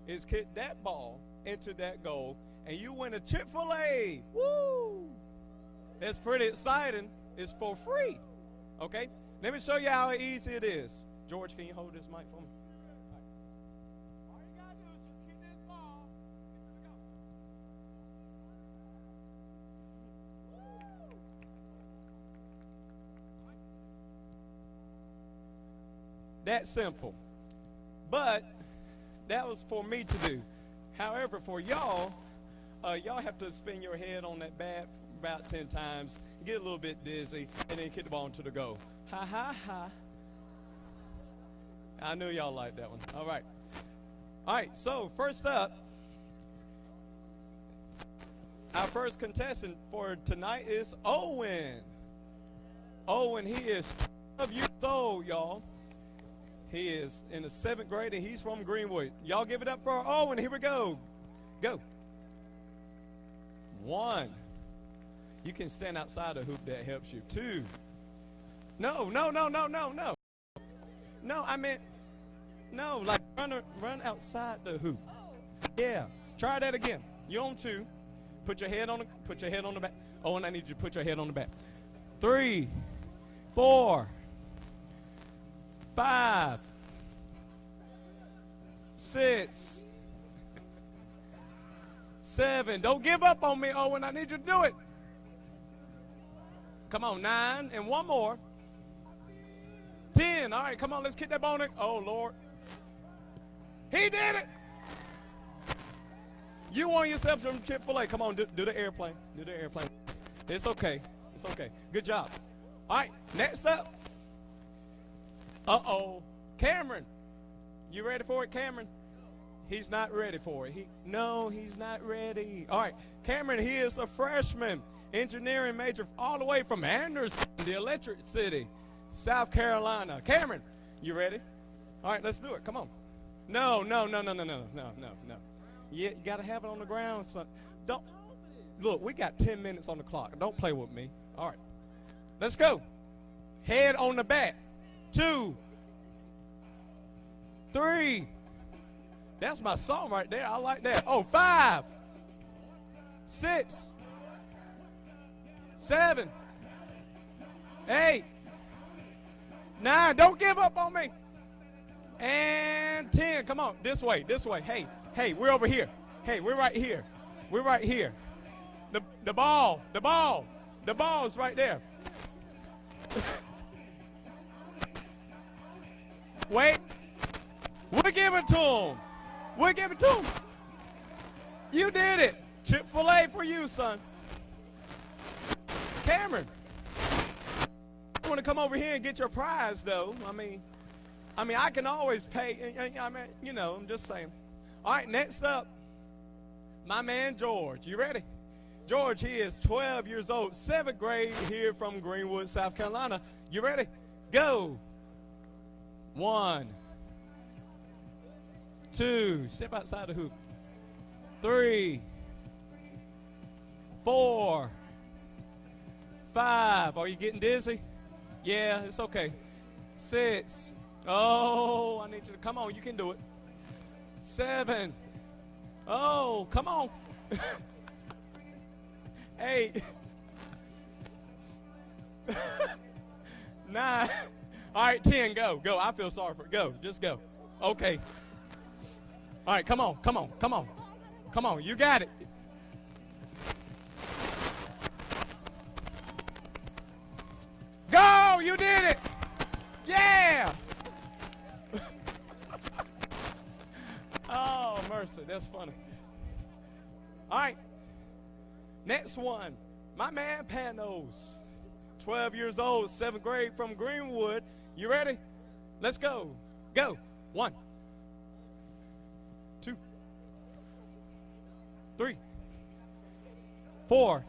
is kick that ball into that goal, and you win a Chick-fil-A. Woo! That's pretty exciting. It's for free, okay? Let me show you how easy it is. George, can you hold this mic for me? All you got to do is just kick this ball into the goal. That's simple. But that was for me to do. However, for y'all, y'all have to spin your head on that bat about 10 times, get a little bit dizzy, and then kick the ball into the goal. Ha, ha, ha. I knew y'all liked that one. All right. All right, so first up, our first contestant for tonight is Owen. Owen, he is 12 years old, y'all. He is in the 7th grade, and he's from Greenwood. Y'all give it up for Owen. Here we go. Go. 1. You can stand outside the hoop. That helps you. 2. No. No, I meant, no, like run outside the hoop. Yeah. Try that again. You're on 2. Put your head on the back. Owen, I need you to put your head on the back. 3, 4, 5, 6, 7. Don't give up on me, Owen. I need you to do it. Come on, 9, and one more. 10. All right, come on, let's kick that ball in. Oh, Lord. He did it. You won yourself some Chick-fil-A. Come on, do the airplane. Do the airplane. It's okay. It's okay. Good job. All right, next up. Uh-oh. Cameron. You ready for it, Cameron? He's not ready for it. He's not ready. All right, Cameron, he is a freshman, engineering major all the way from Anderson, the Electric City, South Carolina. Cameron, you ready? All right, let's do it. Come on. No. You got to have it on the ground, son. Don't. Look, we got 10 minutes on the clock. Don't play with me. All right, let's go. Head on the bat. 2, 3. That's my song right there. I like that. Oh, 5, 6, 7, 8, 9. Don't give up on me. And 10. Come on. This way. Hey, we're over here. Hey, we're right here. We're right here. The ball's right there. Wait. We'll give it to him. You did it. Chick-fil-A for you, son. Cameron, I want to come over here and get your prize, though. I mean, I can always pay. I'm just saying. All right, next up, my man George. You ready? George, he is 12 years old, 7th grade here from Greenwood, South Carolina. You ready? Go. 1, 2, step outside the hoop. 3, 4, 5. Are you getting dizzy? Yeah, it's okay. 6. Oh, I need you to come on. You can do it. 7. Oh, come on. 8. 9. All right, 10. Go. I feel sorry for it. Go. Just go. Okay. All right, come on. You got it. Go! You did it! Yeah! Oh, mercy. That's funny. All right. Next one. My man Panos. 12 years old, 7th grade from Greenwood. You ready? Let's go. Go. 1, 2, 3, 4,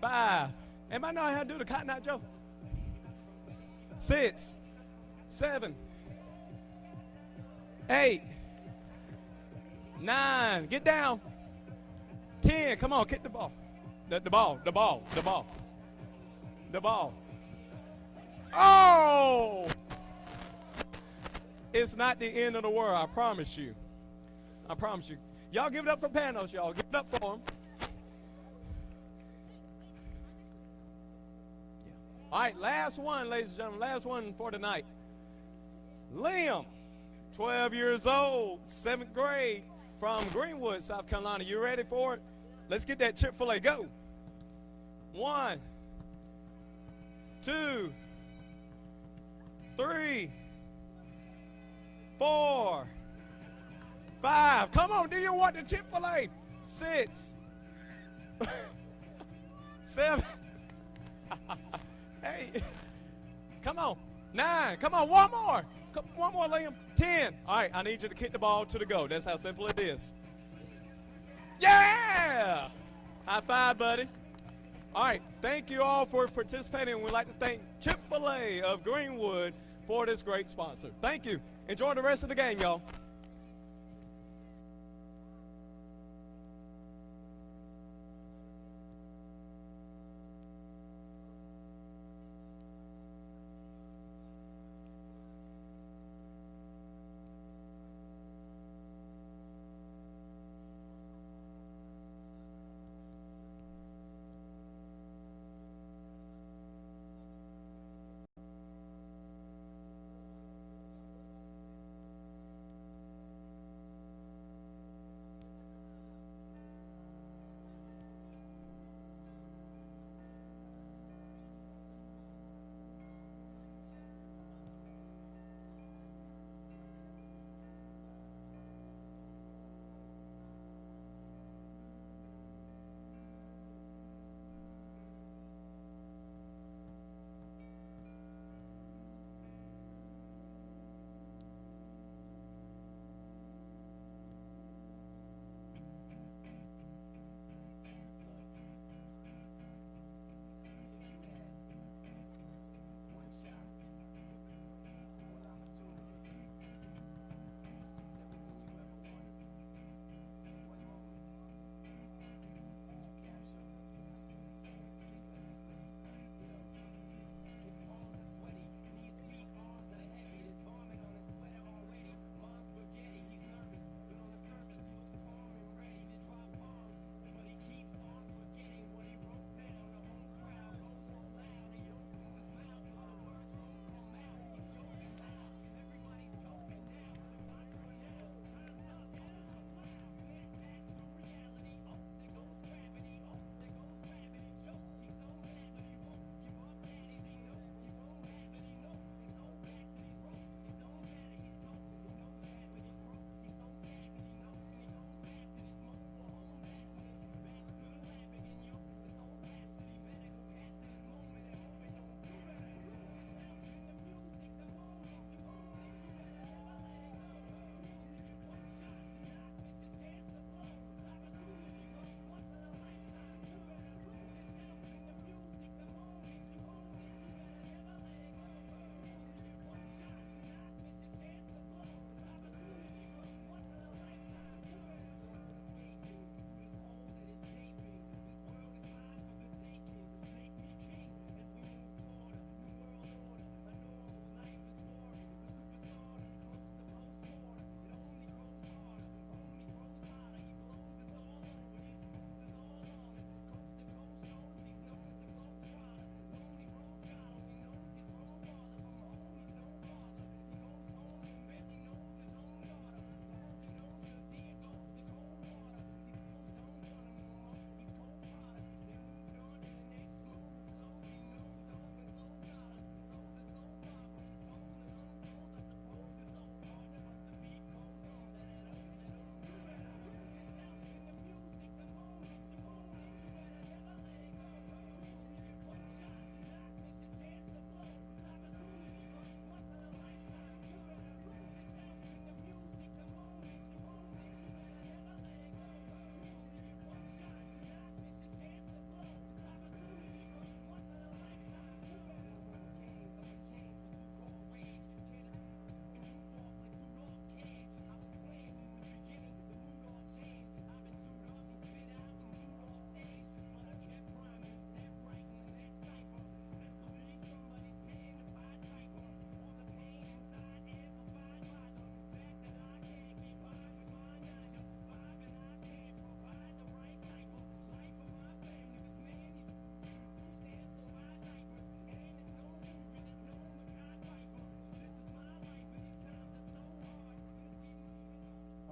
5. Anybody know how to do the Cotton Eye Joe? 6, 7, 8, 9. Get down. 10. Come on, kick the ball. The ball. Oh! It's not the end of the world, I promise you. I promise you. Y'all give it up for Panos, y'all. Give it up for them. All right, last one, ladies and gentlemen. Last one for tonight. Liam, 12 years old, 7th grade, from Greenwood, South Carolina. You ready for it? Let's get that Chick-fil-A. Go. 1, 2, 3, 4, 5. Come on, do you want the Chick-fil-A? 6, 7, 8. Come on. 9. Come on, one more. One more, Liam. 10. All right, I need you to kick the ball to the goal. That's how simple it is. Yeah! High five, buddy. All right, thank you all for participating. We'd like to thank Chick-fil-A of Greenwood for this great sponsor. Thank you. Enjoy the rest of the game, y'all.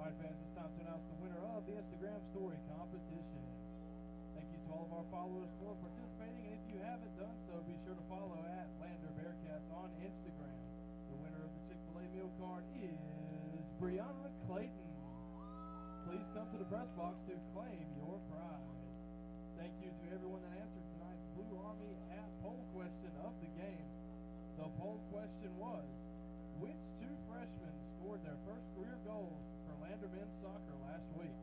All right, fans, it's time to announce the winner of the Instagram story competition. Thank you to all of our followers for participating, and if you haven't done so, be sure to follow at Lander Bearcats on Instagram. The winner of the Chick-fil-A meal card is Brianna Clayton. Please come to the press box to claim your prize. Thank you to everyone that answered tonight's Blue Army app poll question of the game. The poll question was, which two freshmen scored their first career goals for Lander men's soccer last week?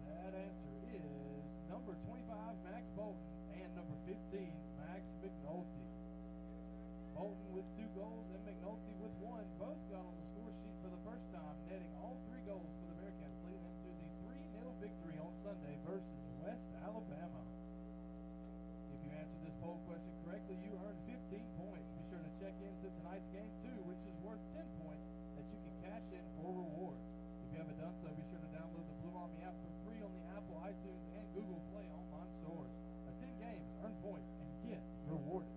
That answer is number 25, Max Bolton, and number 15, Max McNulty. Bolton with 2 goals and McNulty with 1 both got on the score sheet for the first time, netting all 3 goals for the Bearcats, leading into the 3-0 victory on Sunday versus West Alabama. If you answered this poll question correctly, you earned 15 points. Be sure to check into tonight's game too, which is worth 10 points that you can cash in for rewards. If you haven't done so, be sure to download the Blue Army app for free on the Apple, iTunes, and Google Play online stores. Attend games, earn points, and get rewarded.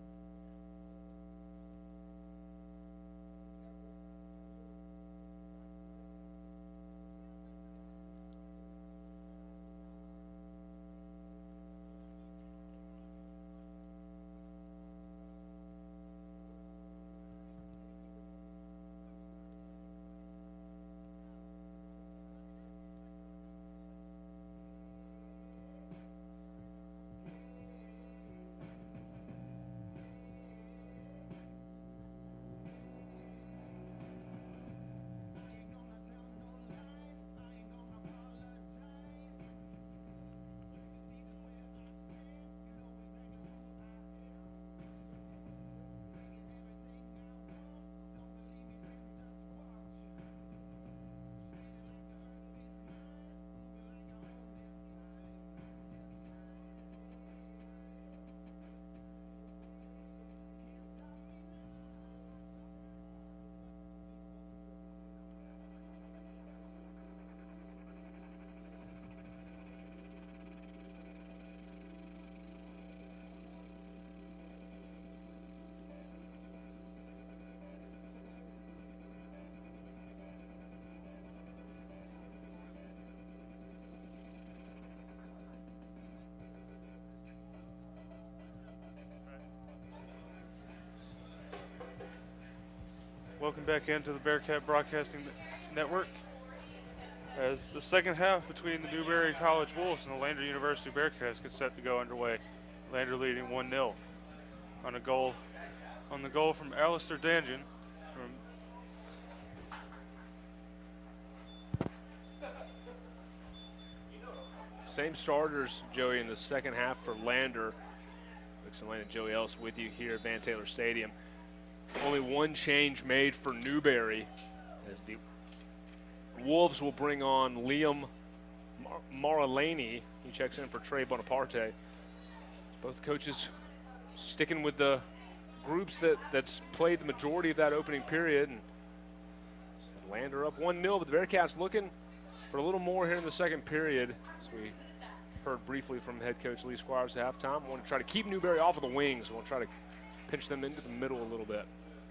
Welcome back into the Bearcat Broadcasting Network. As the second half between the Newberry College Wolves and the Lander University Bearcats gets set to go underway. Lander leading 1-0 on the goal from Alistair Danjan. Same starters, Joey, in the second half for Lander. Dixon Lane and Joey Ellis with you here at Van Taylor Stadium. Only one change made for Newberry, as the Wolves will bring on Liam Maralani. He checks in for Trey Bonaparte. Both coaches sticking with the groups that's played the majority of that opening period. And Lander up 1-0, but the Bearcats looking for a little more here in the second period. As we heard briefly from head coach Lee Squires at halftime, we want to try to keep Newberry off of the wings. We'll try to pinch them into the middle a little bit.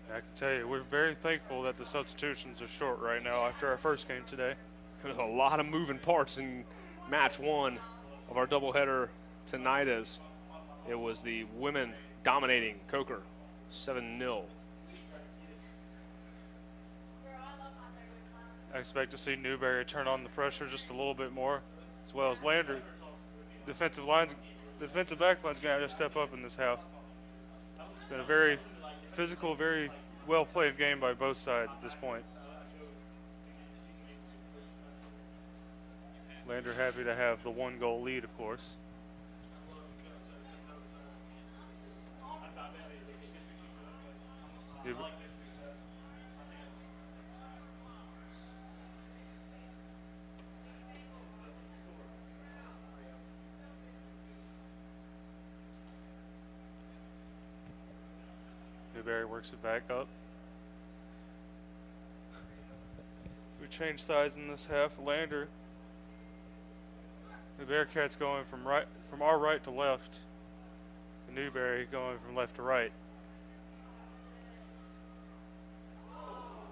I can tell you, we're very thankful that the substitutions are short right now after our first game today. There's a lot of moving parts in match one of our doubleheader tonight, as it was the women dominating Coker 7-0. I expect to see Newberry turn on the pressure just a little bit more, as well as Lander. Defensive back line's going to have to step up in this half. It's been a very physical, very well-played game by both sides at this point. Lander happy to have the 1-goal lead, of course. Newberry works it back up. We change sides in this half. Lander, the Bearcats going from our right to left. And Newberry going from left to right.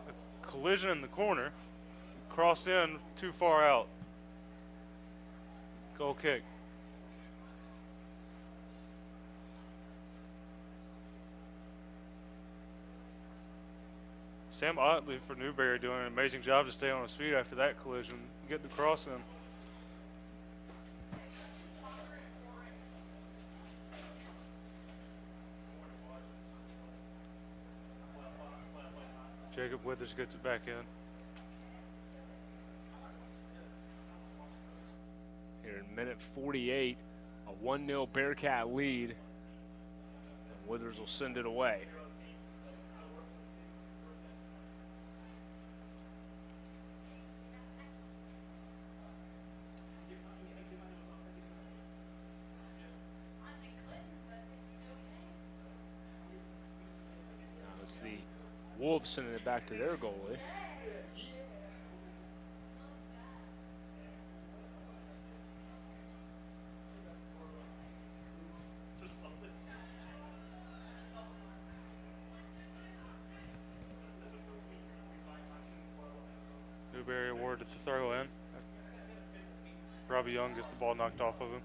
A collision in the corner. Cross in, too far out. Goal kick. Sam Otley for Newberry doing an amazing job to stay on his feet after that collision, get the cross in. Jacob Withers gets it back in. Here in minute 48, a 1-0 Bearcat lead. And Withers will send it away. Now it's the Wolves sending it back to their goalie. Newberry awarded the throw in. Robbie Young gets the ball knocked off of him.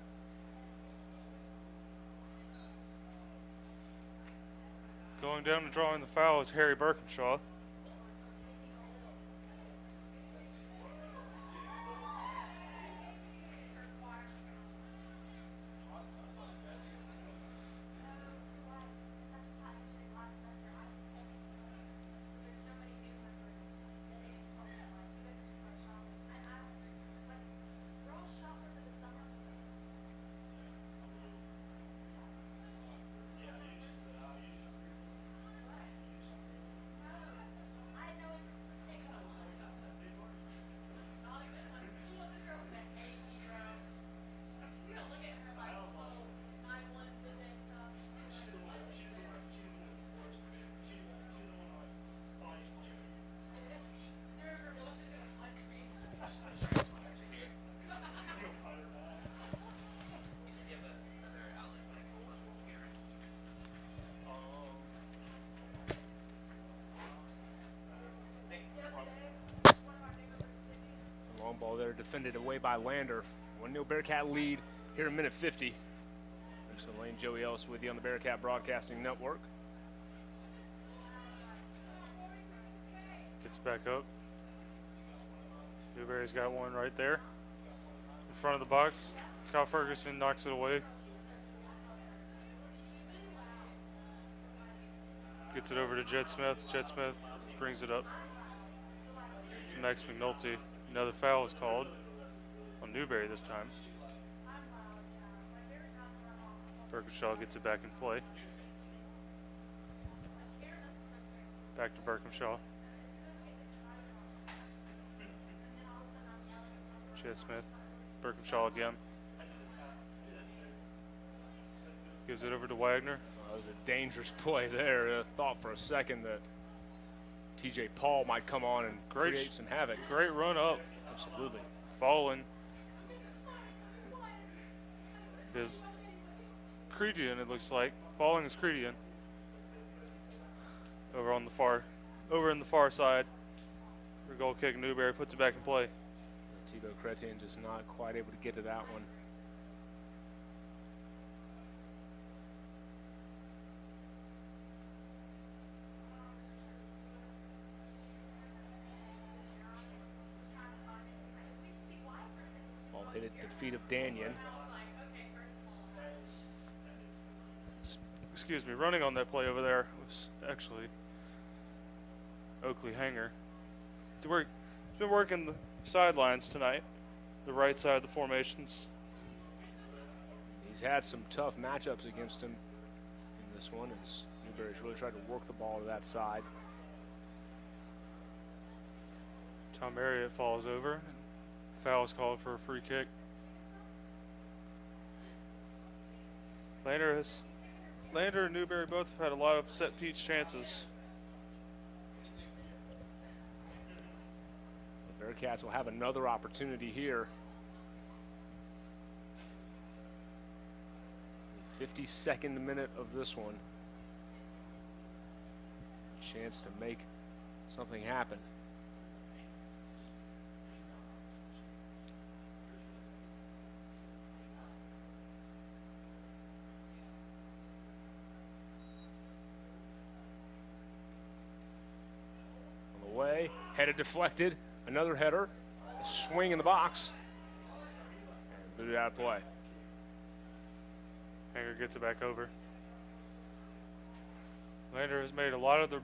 Going down and drawing the foul is Harry Birkinshaw. Long ball there, defended away by Lander. 1-0 Bearcat lead here in minute 50. Thanks to Lane, Joey Ellis with you on the Bearcat Broadcasting Network. Gets back up. Newberry's got one right there in front of the box. Kyle Ferguson knocks it away. Gets it over to Jed Smith. Jed Smith brings it up to Max McNulty. Another foul is called on Newberry this time. Birkinshaw gets it back in play. Back to Birkinshaw. Jed Smith. Birkinshaw again. Gives it over to Wagner. That was a dangerous play there. I thought for a second that TJ Paul might come on and create some havoc. Great run up. Absolutely. Falling is Credian, it looks like. Falling is Credian. Over in the far side. For goal kick, Newberry puts it back in play. Thibaut Chrétien just not quite able to get to that one. Ball hit at the feet of Danyon. Excuse me, running on that play over there was actually Oakley Hanger. He's been working the sidelines tonight, the right side of the formations. He's had some tough matchups against him in this one, as Newberry's really tried to work the ball to that side. Tom Marriott falls over. Foul is called for a free kick. Lander and Newberry both have had a lot of set piece chances. The Bearcats will have another opportunity here. The 52nd minute of this one. Chance to make something happen. away, headed deflected, another header, a swing in the box, and booted out of play. Hanger gets it back over. Lander has made a lot of the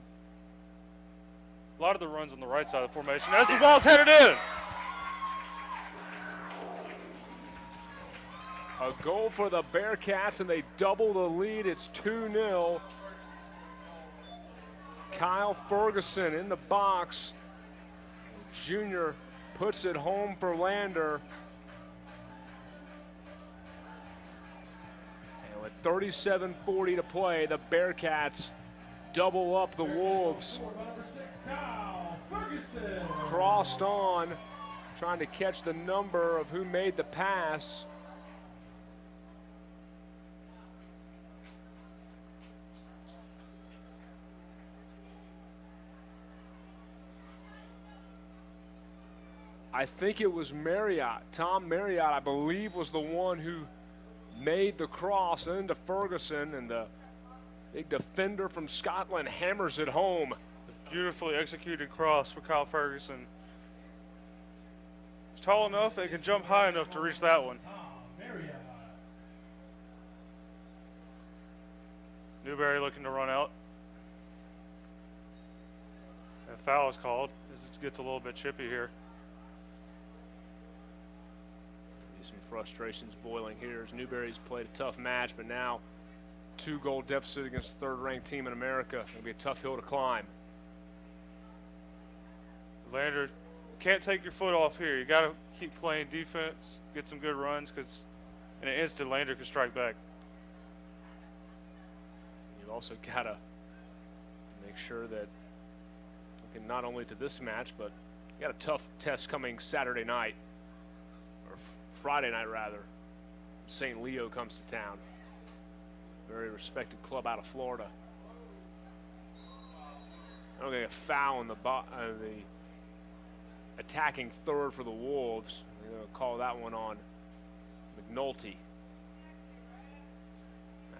runs on the right side of the formation as the ball's headed in. A goal for the Bearcats, and they double the lead. It's 2-0. Kyle Ferguson in the box. Junior puts it home for Lander. And with 37:40 to play, the Bearcats double up the Wolves. Crossed on, trying to catch the number of who made the pass. I think it was Marriott. Tom Marriott, I believe, was the one who made the cross into Ferguson, and the big defender from Scotland hammers it home. Beautifully executed cross for Kyle Ferguson. He's tall enough, they can jump high enough to reach that one. Newberry looking to run out. And foul is called. This gets a little bit chippy here. Some frustrations boiling here as Newberry's played a tough match, but now 2-goal deficit against the third-ranked team in America. It's going to be a tough hill to climb. Lander can't take your foot off here. You got to keep playing defense, get some good runs, because in an instant Lander can strike back. You've also got to make sure that, looking not only to this match, but you got a tough test coming Saturday night, or Friday night rather. St. Leo comes to town. Very respected club out of Florida. I don't think a foul in the attacking third for the Wolves. They're going to call that one on McNulty.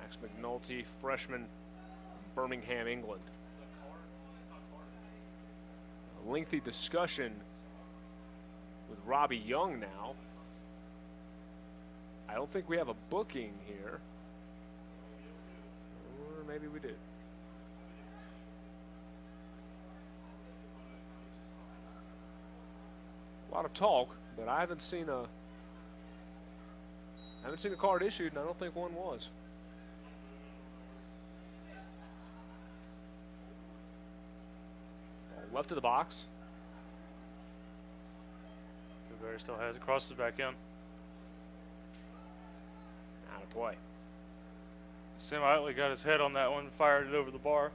Max McNulty, freshman from Birmingham, England. A lengthy discussion with Robbie Young now. I don't think we have a booking here. Or maybe we do. A lot of talk, but I haven't seen a card issued, and I don't think one was. Left of the box. Newberry still has it, crosses back in. Out of play. Sam Itley got his head on that one, fired it over the bar.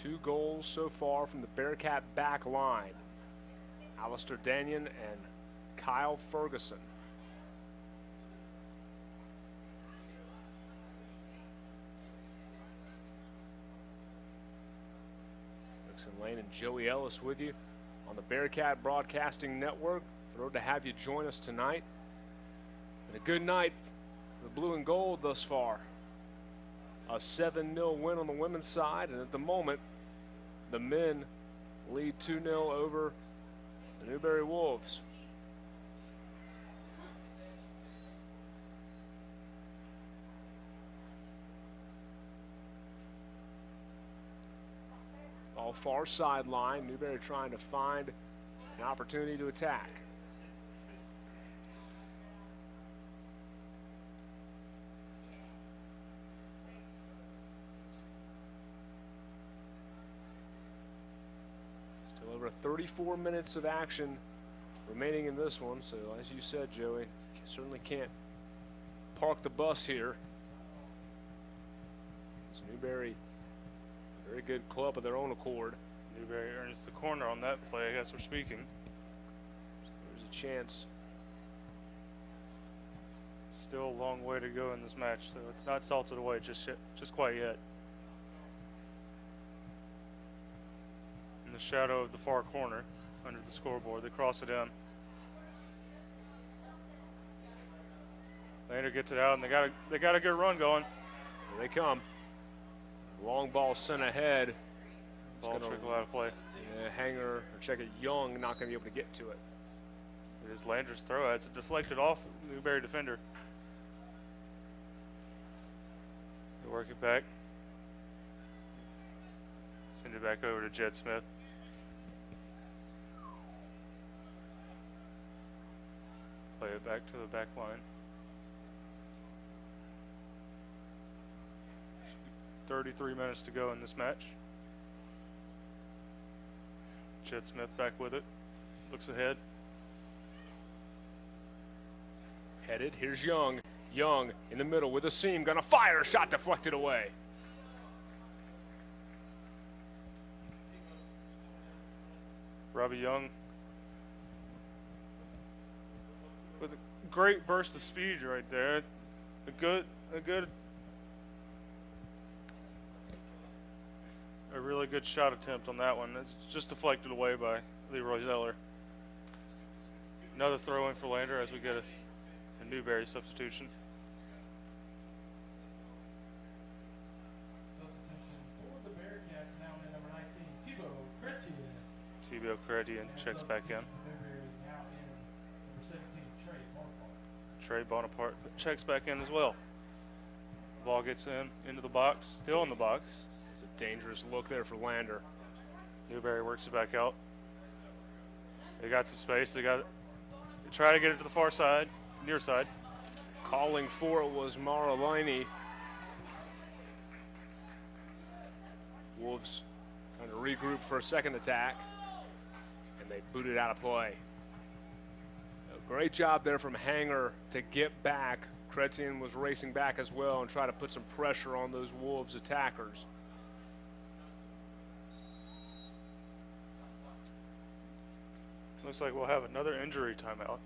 Two goals so far from the Bearcat back line. Alistair Danyon and Kyle Ferguson. Dixon Lane and Joey Ellis with you on the Bearcat Broadcasting Network. Thrilled to have you join us tonight. And a good night for the blue and gold thus far. A 7-0 win on the women's side, and at the moment, the men lead 2-0 over the Newberry Wolves. All far sideline, Newberry trying to find an opportunity to attack. Over 34 minutes of action remaining in this one, so as you said, Joey, you certainly can't park the bus here. So Newberry, very good club of their own accord. Newberry earns the corner on that play, I guess we're speaking. So there's a chance. Still a long way to go in this match, so it's not salted away just quite yet. In the shadow of the far corner, under the scoreboard, they cross it in. Lander gets it out, and they got a good run going. Here they come. Long ball sent ahead. Ball trickle out of play. Yeah, Hanger, or check it, Young not going to be able to get to it. It is Lander's throw. It's deflected off the Newberry defender. They work it back. Send it back over to Jed Smith. Play it back to the back line. 33 minutes to go in this match. Jed Smith back with it. Looks ahead. Headed. Here's Young. Young in the middle with a seam. Gonna fire. Shot deflected away. Robbie Young with a great burst of speed right there. A really good shot attempt on that one. It's just deflected away by Leroy Zeller. Another throw in for Lander as we get a Newberry substitution. Substitution for the Bearcats now in number 19, Thibaut Chrétien. Thibaut Chrétien checks back in. Newberry now in number 17, Trey Bonaparte. Trey Bonaparte checks back in as well. Ball gets into the box, still in the box. It's a dangerous look there for Lander. Newberry works it back out. They got some space. They try to get it to the far side, near side. Calling for it was Maralini. Wolves trying to regroup for a second attack, and they boot it out of play. A great job there from Hanger to get back. Chrétien was racing back as well and try to put some pressure on those Wolves attackers. Looks like we'll have another injury timeout.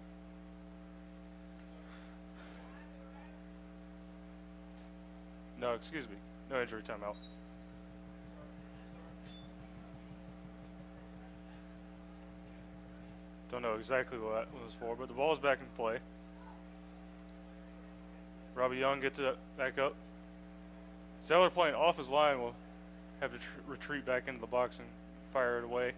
No, excuse me. No injury timeout. Don't know exactly what that was for, but the ball is back in play. Robbie Young gets it back up. Zeller playing off his line will have to retreat back into the box and fire it away.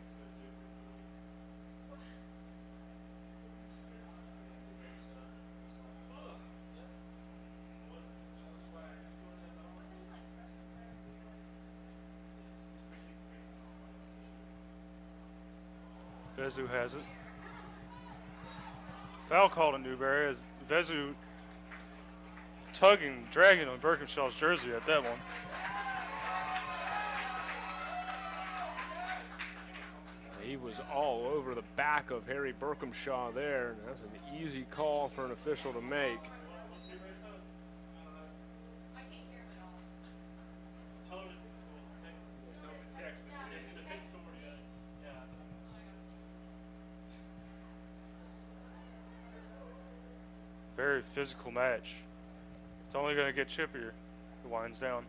Vezu has it. Foul called on Newberry as Vezu tugging, dragging on Birkenshaw's jersey at that one. He was all over the back of Harry Birkenshaw there, and that's an easy call for an official to make. Very physical match. It's only going to get chippier. It winds down.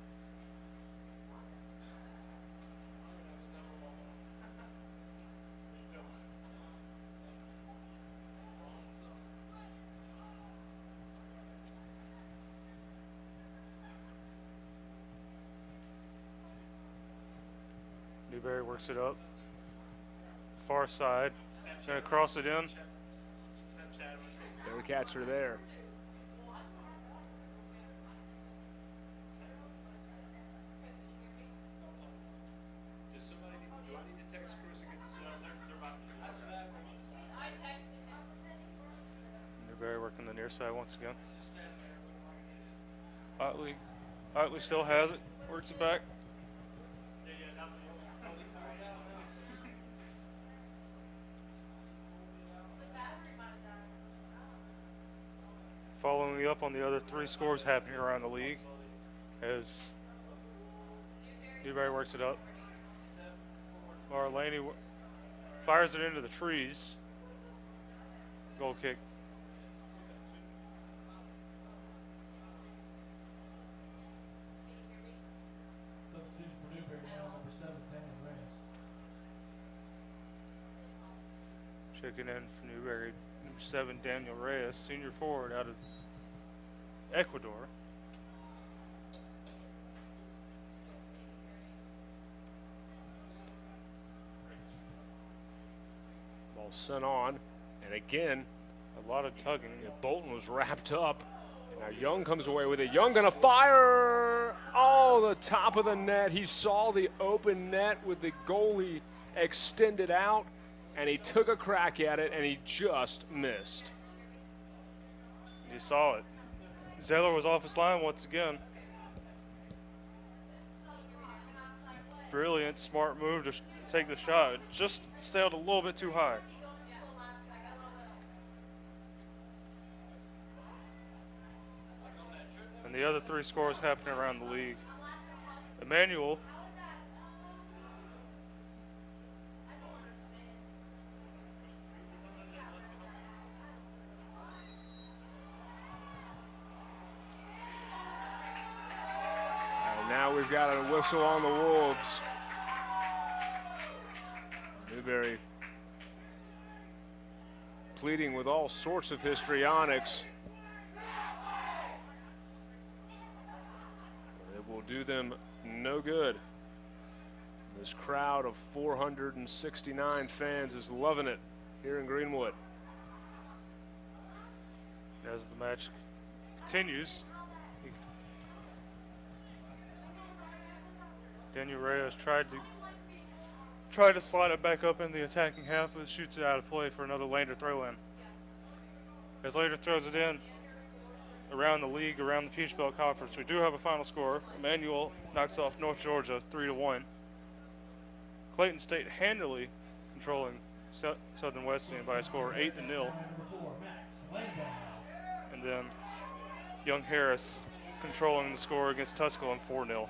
Newberry works it up. Far side. Going to cross it in. Bearcats are there. Newberry working the near side once again. Otley still has it. Works it back. Following up on the other three scores happening around the league as Newberry works it up. Maralini fires it into the trees. Goal kick. Checking in for Newberry, number 7, Daniel Reyes, senior forward out of Ecuador. Ball sent on, and again, a lot of tugging. Bolton was wrapped up. Now Young comes away with it. Young gonna fire! Oh, the top of the net. He saw the open net with the goalie extended out, and he took a crack at it, and he just missed. You saw it. Zeller was off his line once again. Brilliant, smart move to take the shot. It just sailed a little bit too high. And the other 3 scores happening around the league. Emmanuel Now we've got a whistle on the Wolves. Newberry pleading with all sorts of histrionics. It will do them no good. This crowd of 469 fans is loving it here in Greenwood. As the match continues, Daniel Reyes tried to slide it back up in the attacking half, but shoots it out of play for another Lander throw-in. As Lander throws it in around the league, around the Peach Belt Conference, we do have a final score. Emmanuel knocks off North Georgia 3-1. Clayton State handily controlling Southern Wesleyan by a score 8-0. And then Young Harris controlling the score against Tusculum 4-0.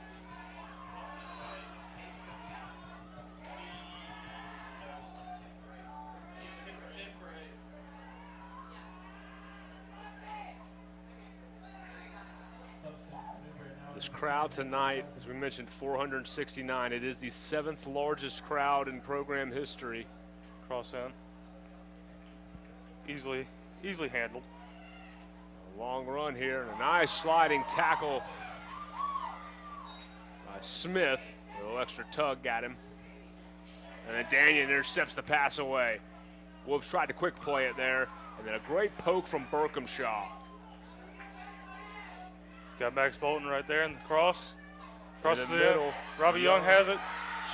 This crowd tonight, as we mentioned, 469. It is the 7th largest crowd in program history. Cross in. Easily handled. A long run here and a nice sliding tackle by Smith. A little extra tug got him. And then Daniel intercepts the pass away. Wolves tried to quick play it there. And then a great poke from Berkhamshaw. Got Max Bolton right there in the cross. Crosses in the middle. Robbie Young has it.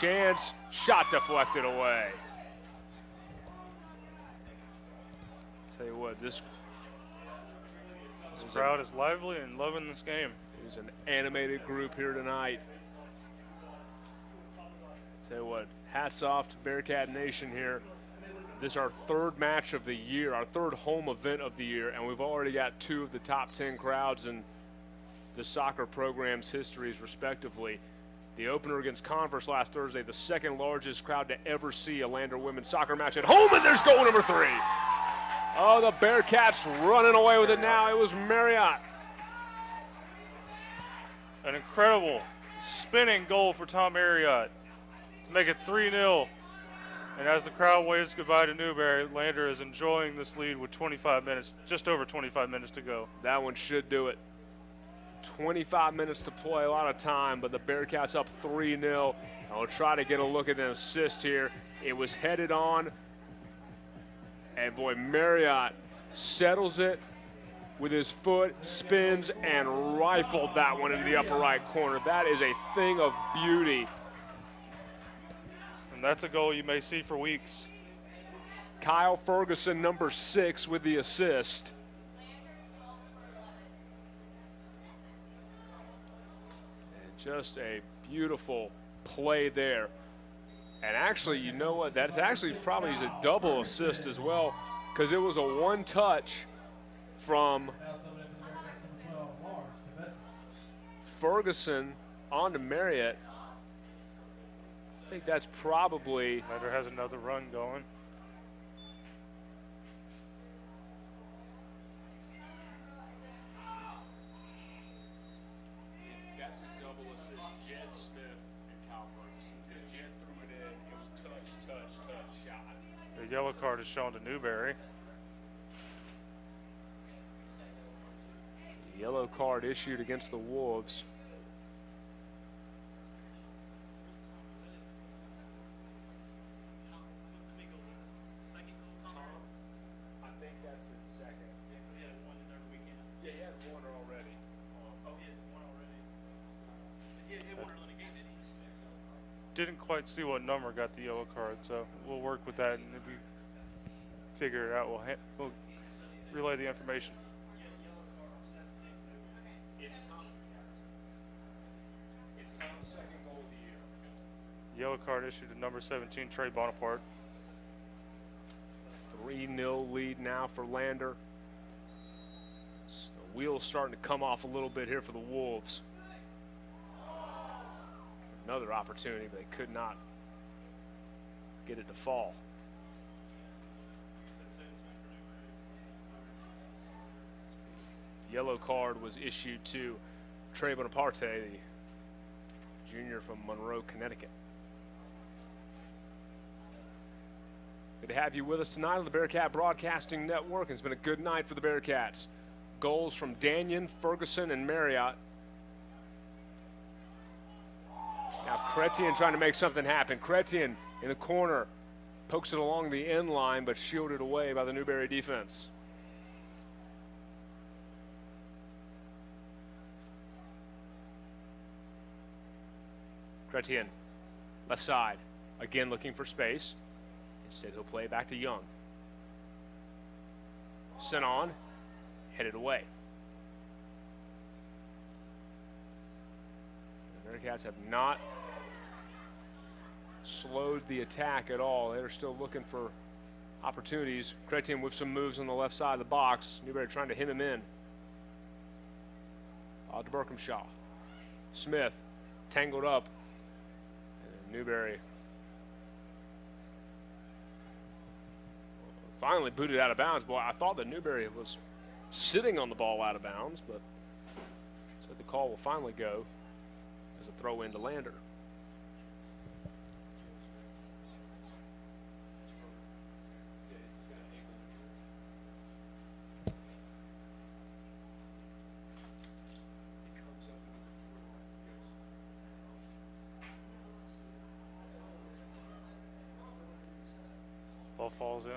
Chance, shot deflected away. Tell you what, this crowd is lively and loving this game. It's an animated group here tonight. Tell you what, hats off to Bearcat Nation here. This is our 3rd match of the year, our 3rd home event of the year, and we've already got 2 of the top 10 crowds in the soccer program's histories, respectively. The opener against Converse last Thursday, the 2nd largest crowd to ever see a Lander women's soccer match at home, and there's goal number 3. Oh, the Bearcats running away with it now. It was Marriott. An incredible spinning goal for Tom Marriott to make it 3-0. And as the crowd waves goodbye to Newberry, Lander is enjoying this lead with 25 minutes, just over 25 minutes to go. That one should do it. 25 minutes to play, a lot of time, but the Bearcats up 3-0. I'll try to get a look at an assist here. It was headed on, and boy, Marriott settles it with his foot, spins, and rifled that one into the upper right corner. That is a thing of beauty. And that's a goal you may see for weeks. Kyle Ferguson, number 6, with the assist. Just a beautiful play there. And actually, you know what? That's actually probably a double assist as well, because it was a one-touch from Ferguson onto Marriott. I think that's probably... Lander has another run going. That's a double assist, Jed Smith and Kyle Ferguson. Because Jed threw it in, it was touch, shot. The yellow card is shown to Newberry. Yellow card issued against the Wolves. I think that's his second. He had one in every weekend. Yeah, he had one already. Oh, he had one already. He had one early in the game, didn't he? Didn't quite see what number got the yellow card, so we'll work with that, and if we figure it out, we'll relay the information. It's Tom's second goal of the year. Yellow card issued to number 17, Trey Bonaparte. 3-0 lead now for Lander. So the wheels starting to come off a little bit here for the Wolves. Another opportunity, but they could not get it to fall. Yellow card was issued to Trey Bonaparte, the junior from Monroe, Connecticut. Good to have you with us tonight on the Bearcat Broadcasting Network. It's been a good night for the Bearcats. Goals from Danyon, Ferguson, and Marriott. Now Chrétien trying to make something happen. Chrétien in the corner, pokes it along the end line, but shielded away by the Newberry defense. Chrétien, left side, again looking for space. Instead he'll play back to Young. Sent on, headed away. The Bearcats have not slowed the attack at all. They're still looking for opportunities. Chrétien with some moves on the left side of the box. Newberry trying to hem him in. To Berkhamshaw. Smith tangled up. And Newberry finally booted out of bounds. Boy, I thought that Newberry was sitting on the ball out of bounds, but so the call will finally go as a throw in to Lander. Ball falls in.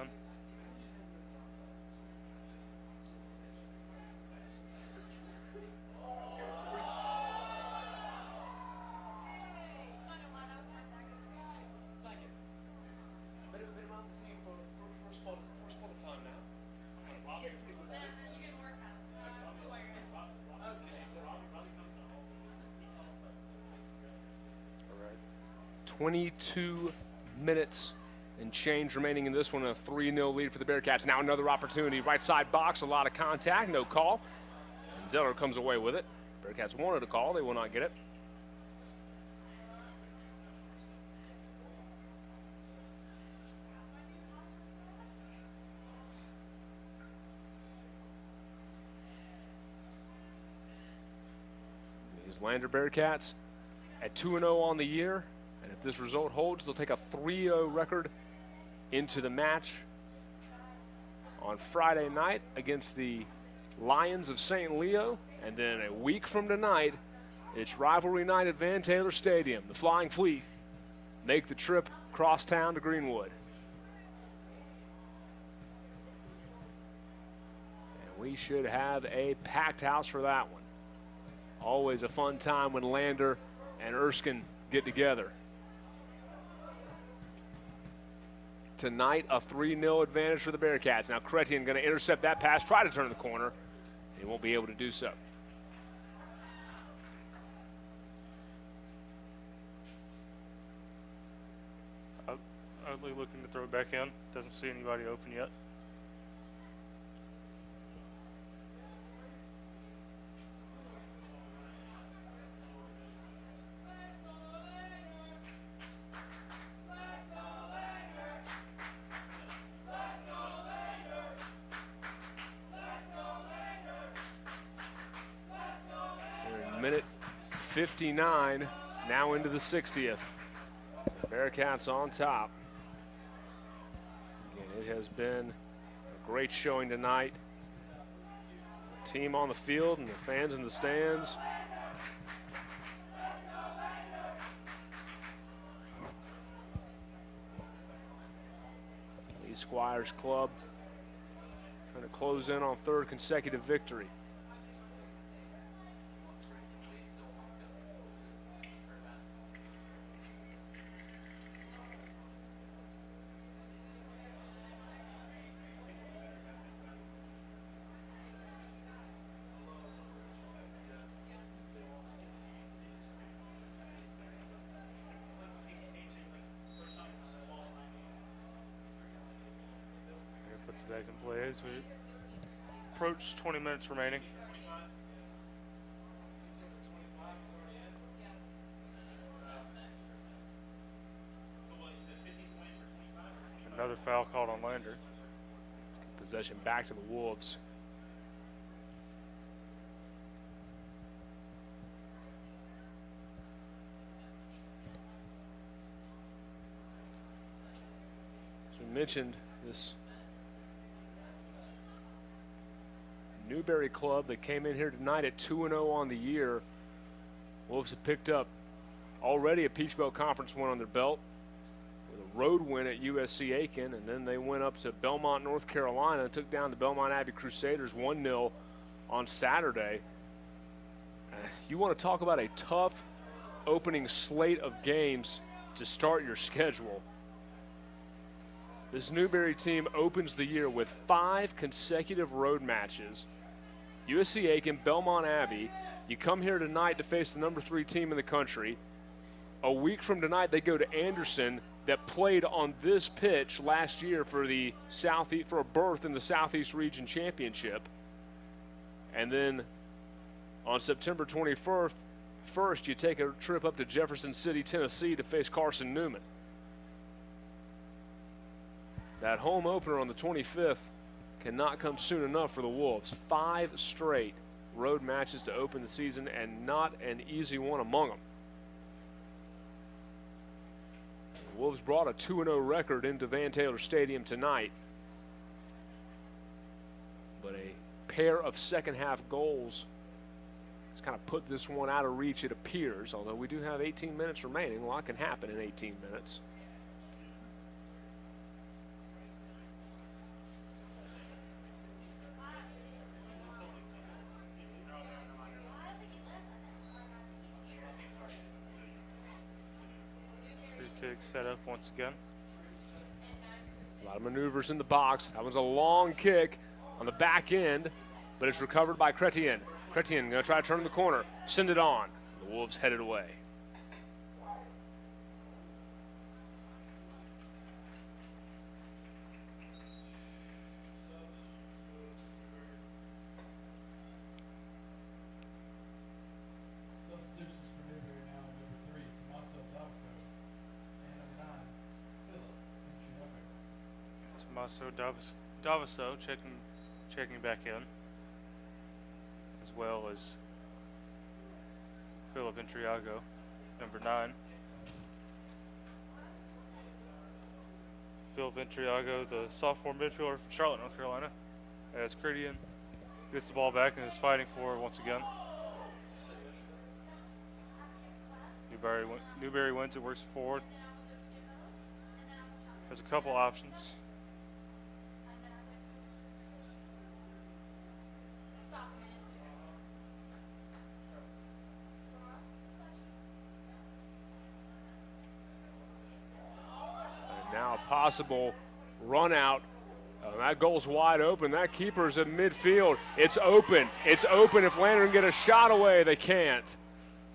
All right. 22 minutes and change remaining in this one, a 3-0 lead for the Bearcats. Now another opportunity, right side box, a lot of contact, no call. And Zeller comes away with it. Bearcats wanted a call, they will not get it. These Lander Bearcats at 2-0 on the year, and if this result holds, they'll take a 3-0 record into the match on Friday night against the Lions of St. Leo, and then a week from tonight, it's rivalry night at Van Taylor Stadium. The Flying Fleet make the trip across town to Greenwood. And we should have a packed house for that one. Always a fun time when Lander and Erskine get together. Tonight, a 3-0 advantage for the Bearcats. Now Chrétien going to intercept that pass, try to turn the corner. He won't be able to do so. Utley looking to throw it back in. Doesn't see anybody open yet. Minute 59, now into the 60th. Bearcats on top. It has been a great showing tonight. Team on the field and the fans in the stands. Lee Squires Club trying to close in on third consecutive victory. Puts it back in play as we approach 20 minutes remaining. Another foul called on Lander. Possession back to the Wolves. As we mentioned, this Newberry club that came in here tonight at 2-0 on the year. Wolves have picked up already a Peach Belt Conference win on their belt with a road win at USC Aiken, and then they went up to Belmont, North Carolina, and took down the Belmont Abbey Crusaders 1-0 on Saturday. You want to talk about a tough opening slate of games to start your schedule. This Newberry team opens the year with 5 consecutive road matches. USC Aiken, Belmont Abbey. You come here tonight to face the number 3 team in the country. A week from tonight, they go to Anderson, that played on this pitch last year for the Southeast, for a berth in the Southeast Region Championship. And then on September 21st, you take a trip up to Jefferson City, Tennessee to face Carson Newman. That home opener on the 25th cannot come soon enough for the Wolves. 5 straight road matches to open the season, and not an easy one among them. The Wolves brought a 2-0 record into Van Taylor Stadium tonight, but a pair of second-half goals has kind of put this one out of reach, it appears, although we do have 18 minutes remaining. A lot can happen in 18 minutes. Kick set up once again. A lot of maneuvers in the box. That was a long kick on the back end, but it's recovered by Chrétien. Chrétien going to try to turn the corner, send it on. The Wolves headed away. Tommaso Davaso checking back in, as well as Philip Intriago, number 9. Philip Intriago, the sophomore midfielder from Charlotte, North Carolina, as Chrétien gets the ball back and is fighting for it once again. Newberry wins it, works it forward. Has a couple options. Now a possible run out. That goal's wide open. That keeper's in midfield. It's open. It's open. If Lander can get a shot away, they can't.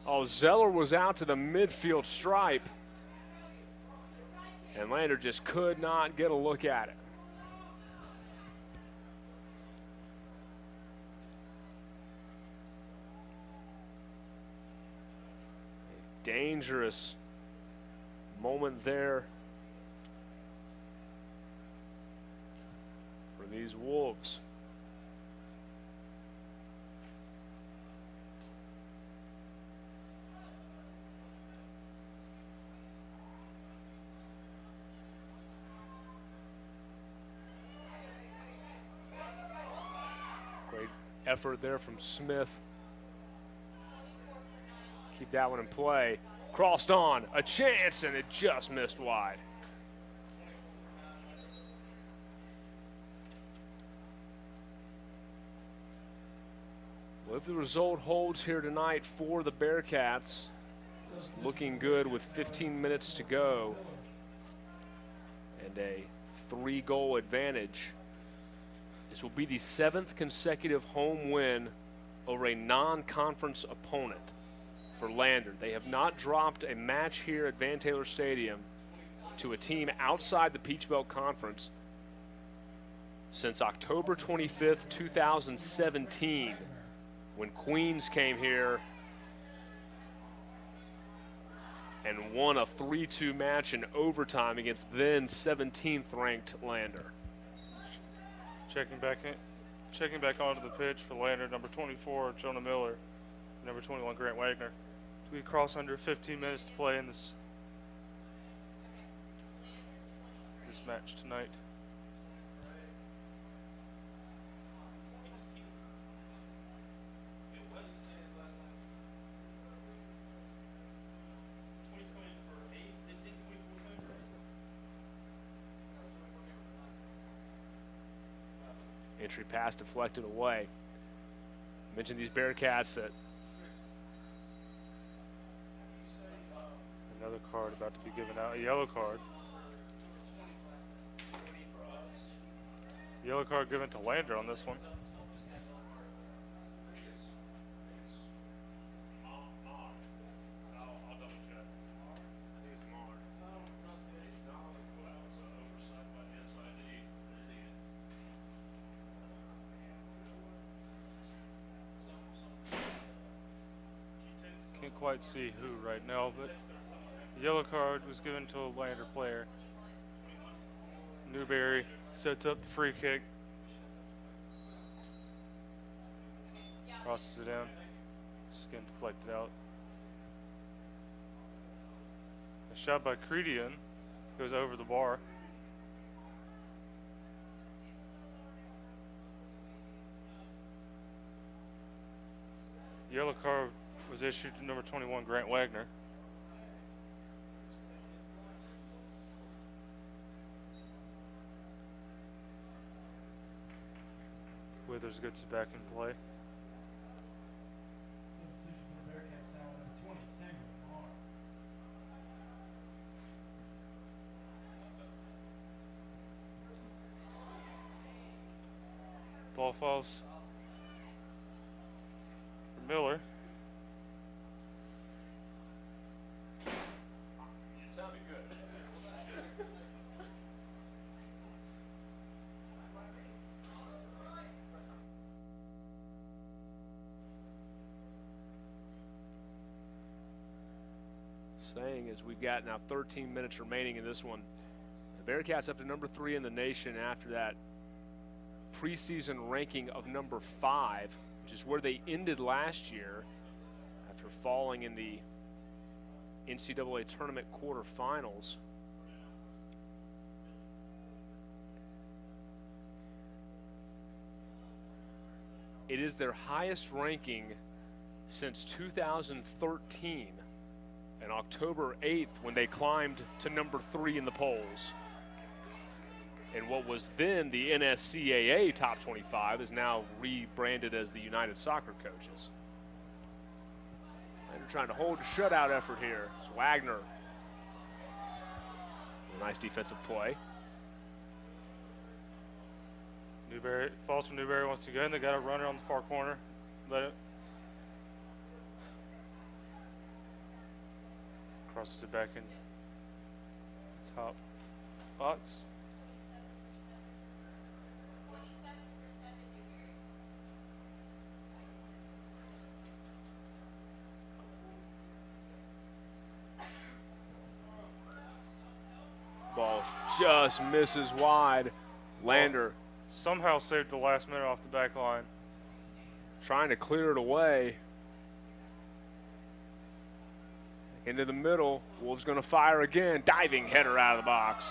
Oh, Zeller was out to the midfield stripe, and Lander just could not get a look at it. A dangerous moment there for these Wolves. effort there from Smith. Keep that one in play. Crossed on, a chance, and it just missed wide. Well, if the result holds here tonight for the Bearcats, it's looking good with 15 minutes to go and a 3-goal advantage. This will be the 7th consecutive home win over a non-conference opponent for Lander. They have not dropped a match here at Van Taylor Stadium to a team outside the Peach Belt Conference since October 25th, 2017, when Queens came here and won a 3-2 match in overtime against then 17th ranked Lander. Checking back onto the pitch for Lander, number 24, Jonah Miller, number 21, Grant Wagner. We cross under 15 minutes to play in this match tonight. Entry pass deflected away. I mentioned these Bearcats that another card about to be given out, a yellow card. Yellow card given to Lander on this one. Can't quite see who right now, but the yellow card was given to a Lander player. Newberry sets up the free kick. Crosses it in. Just getting deflected out. A shot by Credian goes over the bar. The yellow card was issued to number 21, Grant Wagner. Withers gets it back in play. Ball falls for Miller. Saying as we've got now 13 minutes remaining in this one. The Bearcats up to number 3 in the nation after that preseason ranking of number 5, which is where they ended last year after falling in the NCAA tournament quarterfinals. It is their highest ranking since 2013. And October 8th when they climbed to number 3 in the polls. And what was then the NSCAA Top 25 is now rebranded as the United Soccer Coaches. And they're trying to hold a shutout effort here. It's Wagner. A nice defensive play. Newberry falls from Newberry once again. They got a runner on the far corner. Let it. Crosses it back in top box. Ball just misses wide. Lander somehow saved the last minute off the back line. Trying to clear it away. Into the middle. Wolves going to fire again. Diving header out of the box.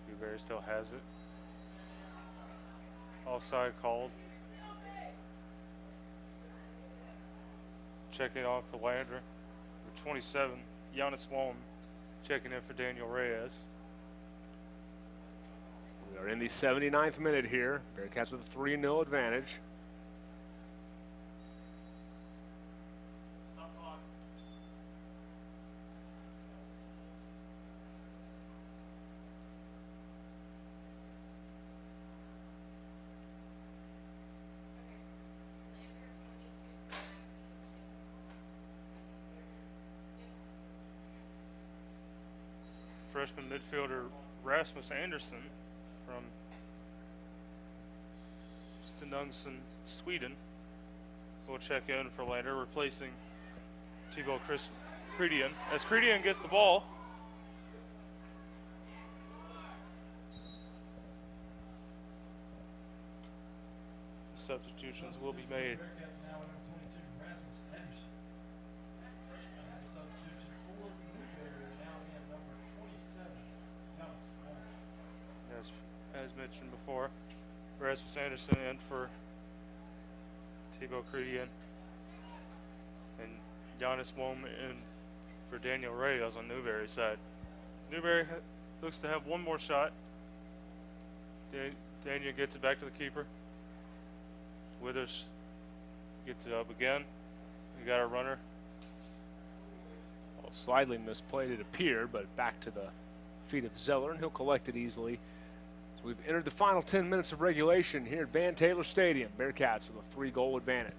Newberry still has it. Offside called. Checking off for Lander. Number 27, Giannis Walm, checking in for Daniel Reyes. We are in the 79th minute here. Bearcats with a 3-0 advantage. Freshman midfielder Rasmus Andersson from Stenungsund, Sweden, will check in for Lander, replacing Thibaut Credian. As Credian gets the ball, substitutions will be made. As mentioned before, Rasmus Andersson in for Thibaut Credian, and Giannis Wom in for Daniel Reyes on Newberry's side. Newberry looks to have one more shot. Daniel gets it back to the keeper. Withers gets it up again. We got a runner. Well, slightly misplayed it appeared, but back to the feet of Zeller, and he'll collect it easily. So we've entered the final 10 minutes of regulation here at Van Taylor Stadium. Bearcats with a 3-goal advantage.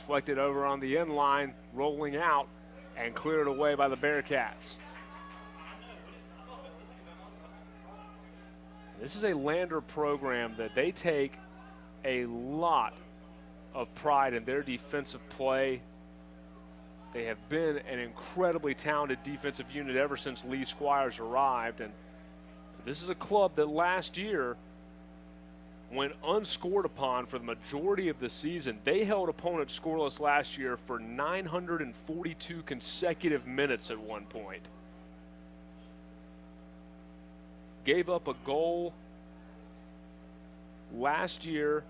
Deflected over on the end line, rolling out and cleared away by the Bearcats. This is a Lander program that they take a lot of pride in their defensive play. They have been an incredibly talented defensive unit ever since Lee Squires arrived, and this is a club that last year went unscored upon for the majority of the season. They held opponents scoreless last year for 942 consecutive minutes at one point. Gave up a goal last year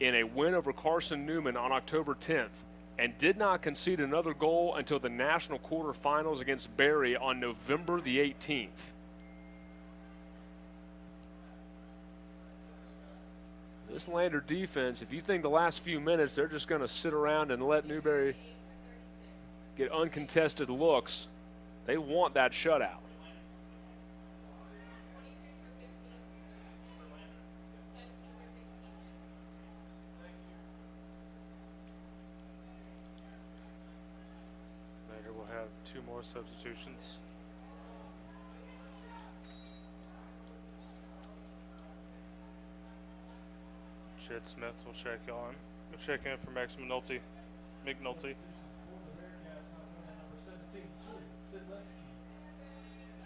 in a win over Carson Newman on October 10th, and did not concede another goal until the national quarterfinals against Barry on November the 18th. This Lander defense, if you think the last few minutes they're just going to sit around and let Newberry get uncontested looks, they want that shutout. Lander will have 2 more substitutions. Jed Smith will check on. We'll check in for Max McNulty.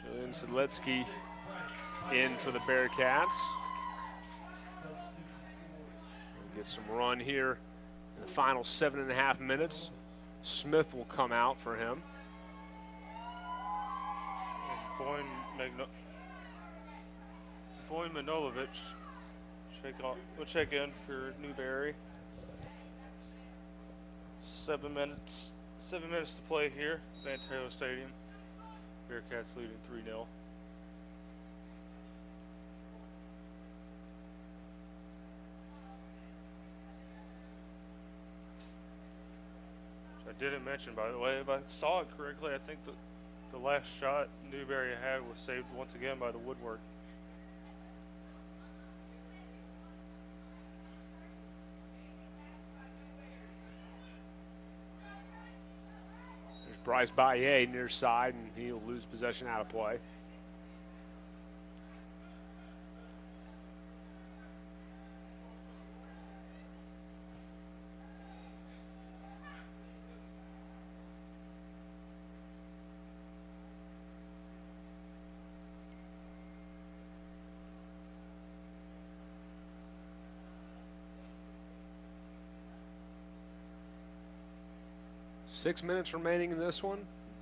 Julian Sedletsky in for the Bearcats. We'll get some run here in the final 7.5 minutes. Smith will come out for him. Voin Manolovich we'll check in for Newberry. 7 minutes to play here, Van Taylor Stadium. Bearcats leading 3-0. I didn't mention, by the way, if I saw it correctly, I think the The last shot Newberry had was saved once again by the woodwork. There's Bryce Baye near side, and he'll lose possession out of play. Six minutes remaining in this one.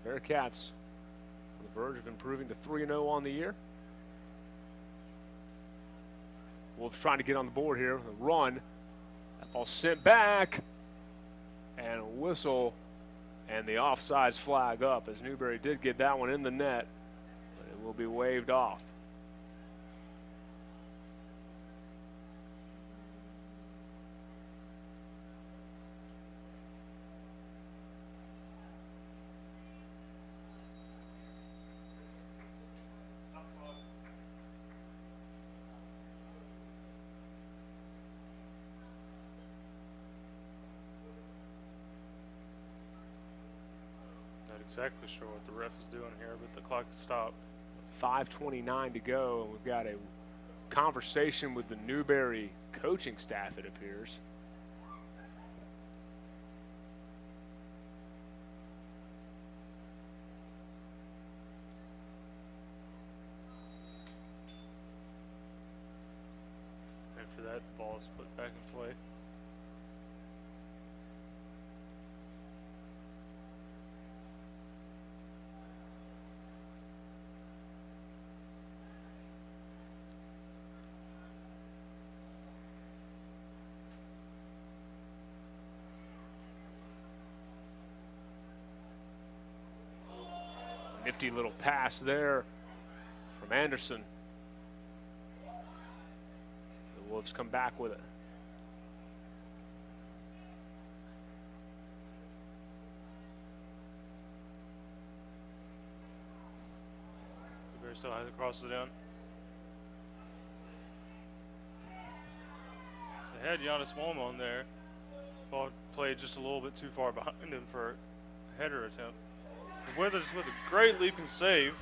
Bearcats on the verge of improving to 3-0 on the year. Wolves trying to get on the board here. A run. That ball sent back. And a whistle. And the offsides flag up, as Newberry did get that one in the net. But it will be waved off. Exactly sure what the ref is doing here, but the clock stopped. 5:29 to go, and we've got a conversation with the Newberry coaching staff, it appears. After that, the ball is put back in play. Nifty little pass there from Anderson. The Wolves come back with it. Newberry still has it, crosses it in. They had Giannis Momo on there. Ball played just a little bit too far behind him for a header attempt. Withers with a great leaping save.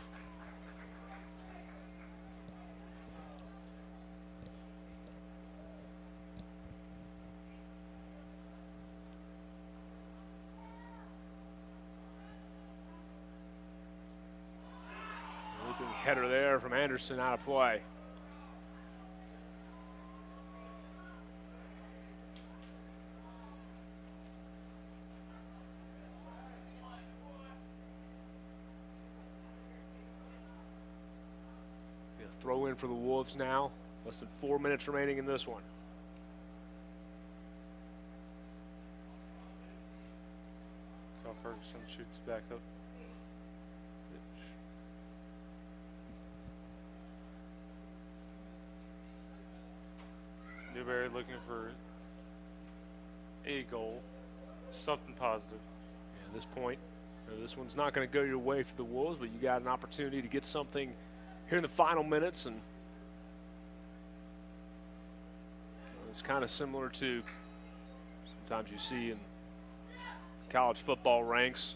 Leaping header there from Anderson out of play. Throw in for the Wolves now. Less than 4 minutes remaining in this one. Kyle Ferguson shoots back up. Newberry looking for a goal, something positive. At this point, this one's not going to go your way for the Wolves, but you got an opportunity to get something here in the final minutes, and it's kind of similar to sometimes you see in college football ranks.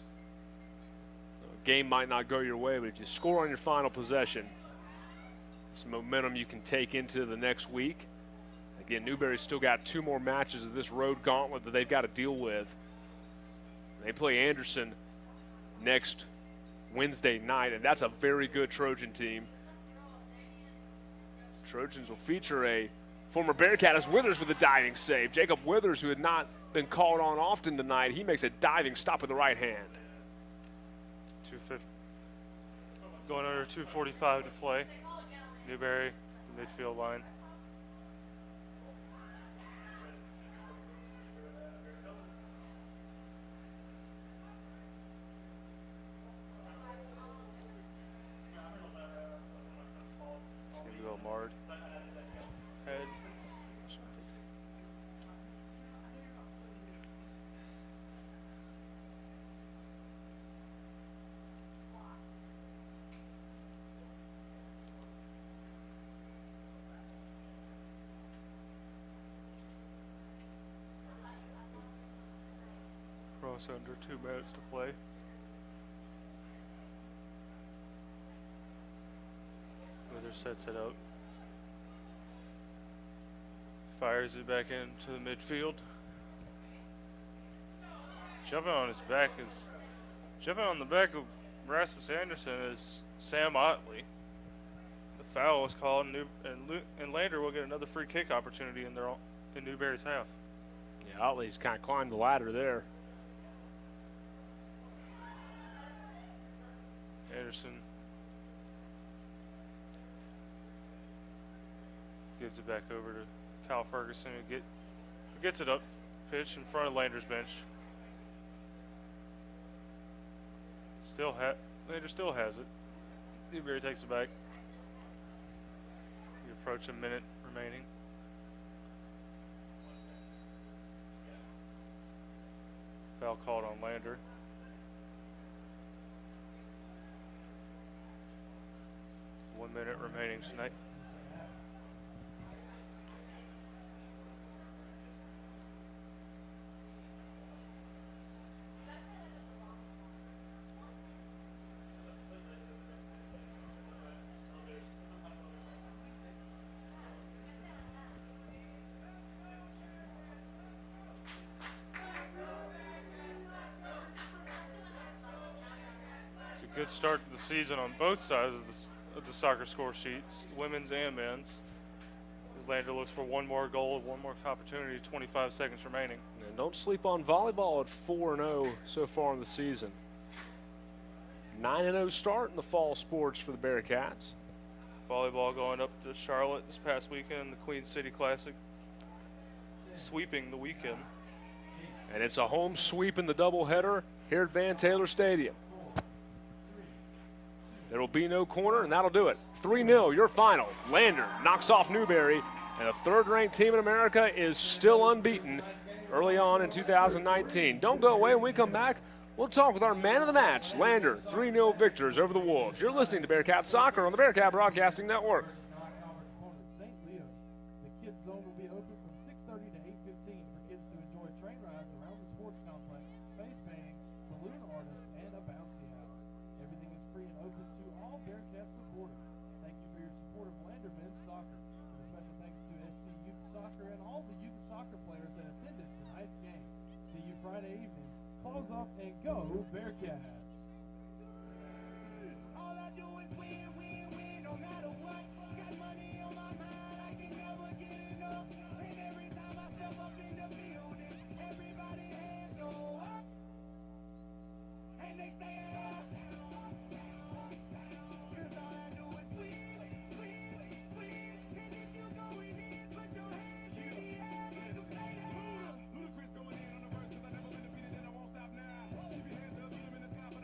A game might not go your way, but if you score on your final possession, some momentum you can take into the next week. Again, Newberry's still got 2 more matches of this road gauntlet that they've got to deal with. They play Anderson next Wednesday night, and that's a very good Trojan team. Trojans will feature a former Bearcat as Withers with a diving save. Jacob Withers, who had not been called on often tonight, he makes a diving stop with the right hand. 250, going under 2:45 to play. Newberry, the midfield line. Marred. Head. Just under 2 minutes to play. Wither sets it up. Fires it back into the midfield. Jumping on the back of Rasmus Anderson is Sam Otley. The foul was called, and Lander will get another free kick opportunity in Newberry's half. Yeah, Otley's kind of climbed the ladder there. Anderson gives it back over to Kyle Ferguson, who gets it up pitch in front of Lander's bench. Lander still has it. Newberry takes it back. We approach a minute remaining. Foul called on Lander. One minute remaining tonight. Good start to the season on both sides of the soccer score sheets, women's and men's. As Lander looks for one more goal, one more opportunity, 25 seconds remaining. And don't sleep on volleyball at 4-0 so far in the season. 9-0 start in the fall sports for the Bearcats. Volleyball going up to Charlotte this past weekend, the Queen City Classic, sweeping the weekend. And it's a home sweep in the doubleheader here at Van Taylor Stadium. There will be no corner, and that'll do it. 3-0, your final. Lander knocks off Newberry, and the third-ranked team in America is still unbeaten early on in 2019. Don't go away. When we come back, we'll talk with our man of the match, Lander, 3-0 victors over the Wolves. You're listening to Bearcat Soccer on the Bearcat Broadcasting Network. St. Leo. The kids zone will be open from 6:30 to 8:15 for kids to enjoy train rides around the sports complex, face painting, balloon artists, and a bouncy house. Everything is free and open to all Bearcat supporters. Thank you for your support of Lander men's soccer. And a special thanks to SC Youth Soccer and all the youth soccer players that attended tonight's game. See you Friday evening. Close up and go Bearcats. All I do is win, win, win, no matter what. Got money on my mind, I can never get enough. And every time I step up in the building, everybody hands go up. And they say up, cause all I do is win, win, win. And if you going in, put your hands in the air and you play that. Ludacris going in on the verse, cause I never been defeated and I won't stop now. Keep your hands up, get them in the sky, but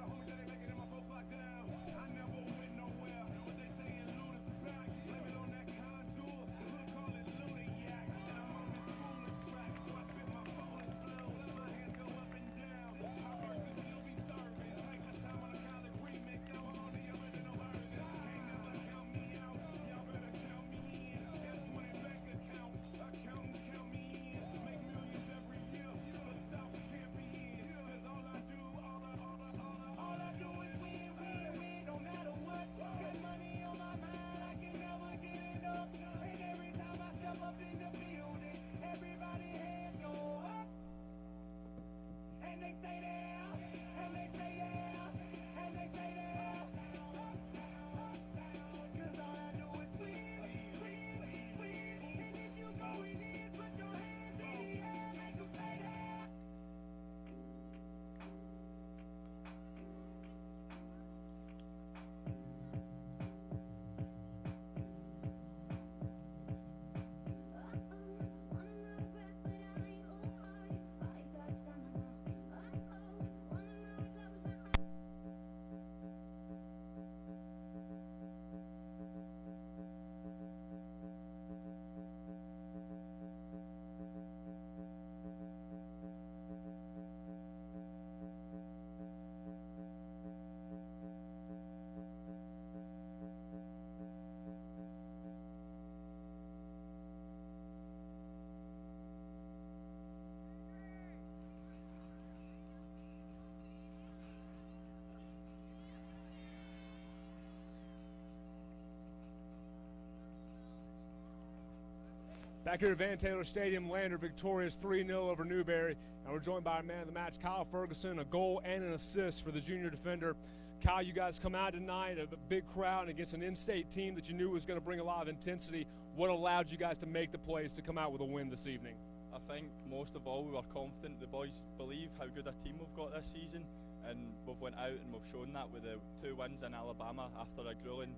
Back here at Van Taylor Stadium, Lander victorious 3-0 over Newberry. And we're joined by our man of the match, Kyle Ferguson, a goal and an assist for the junior defender. Kyle, you guys come out tonight, a big crowd against an in-state team that you knew was going to bring a lot of intensity. What allowed you guys to make the plays to come out with a win this evening? I think most of all we were confident. The boys believe how good a team we've got this season, and we've went out and we've shown that with the 2 wins in Alabama after a grueling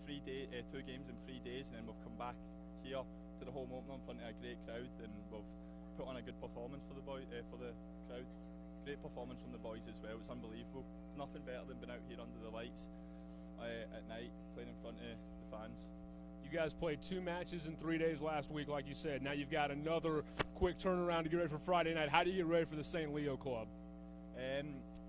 2 games in 3 days, and then we've come back here to the home opener in front of a great crowd, and we've put on a good performance for the crowd. Great performance from the boys as well. It's unbelievable. There's nothing better than being out here under the lights at night playing in front of the fans. You guys played 2 matches in 3 days last week, like you said. Now you've got another quick turnaround to get ready for Friday night. How do you get ready for the St. Leo club?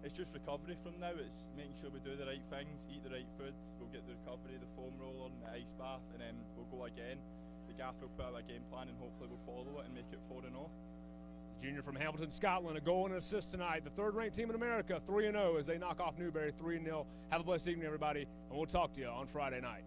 It's just recovery from now. It's making sure we do the right things, eat the right food. We'll get the recovery, the foam roller and the ice bath, and then we'll go again. The gaffer will put out a game plan and hopefully we'll follow it and make it 4-0. Junior from Hamilton, Scotland, a goal and an assist tonight. The third-ranked team in America, 3-0 as they knock off Newberry 3-0. Have a blessed evening, everybody, and we'll talk to you on Friday night.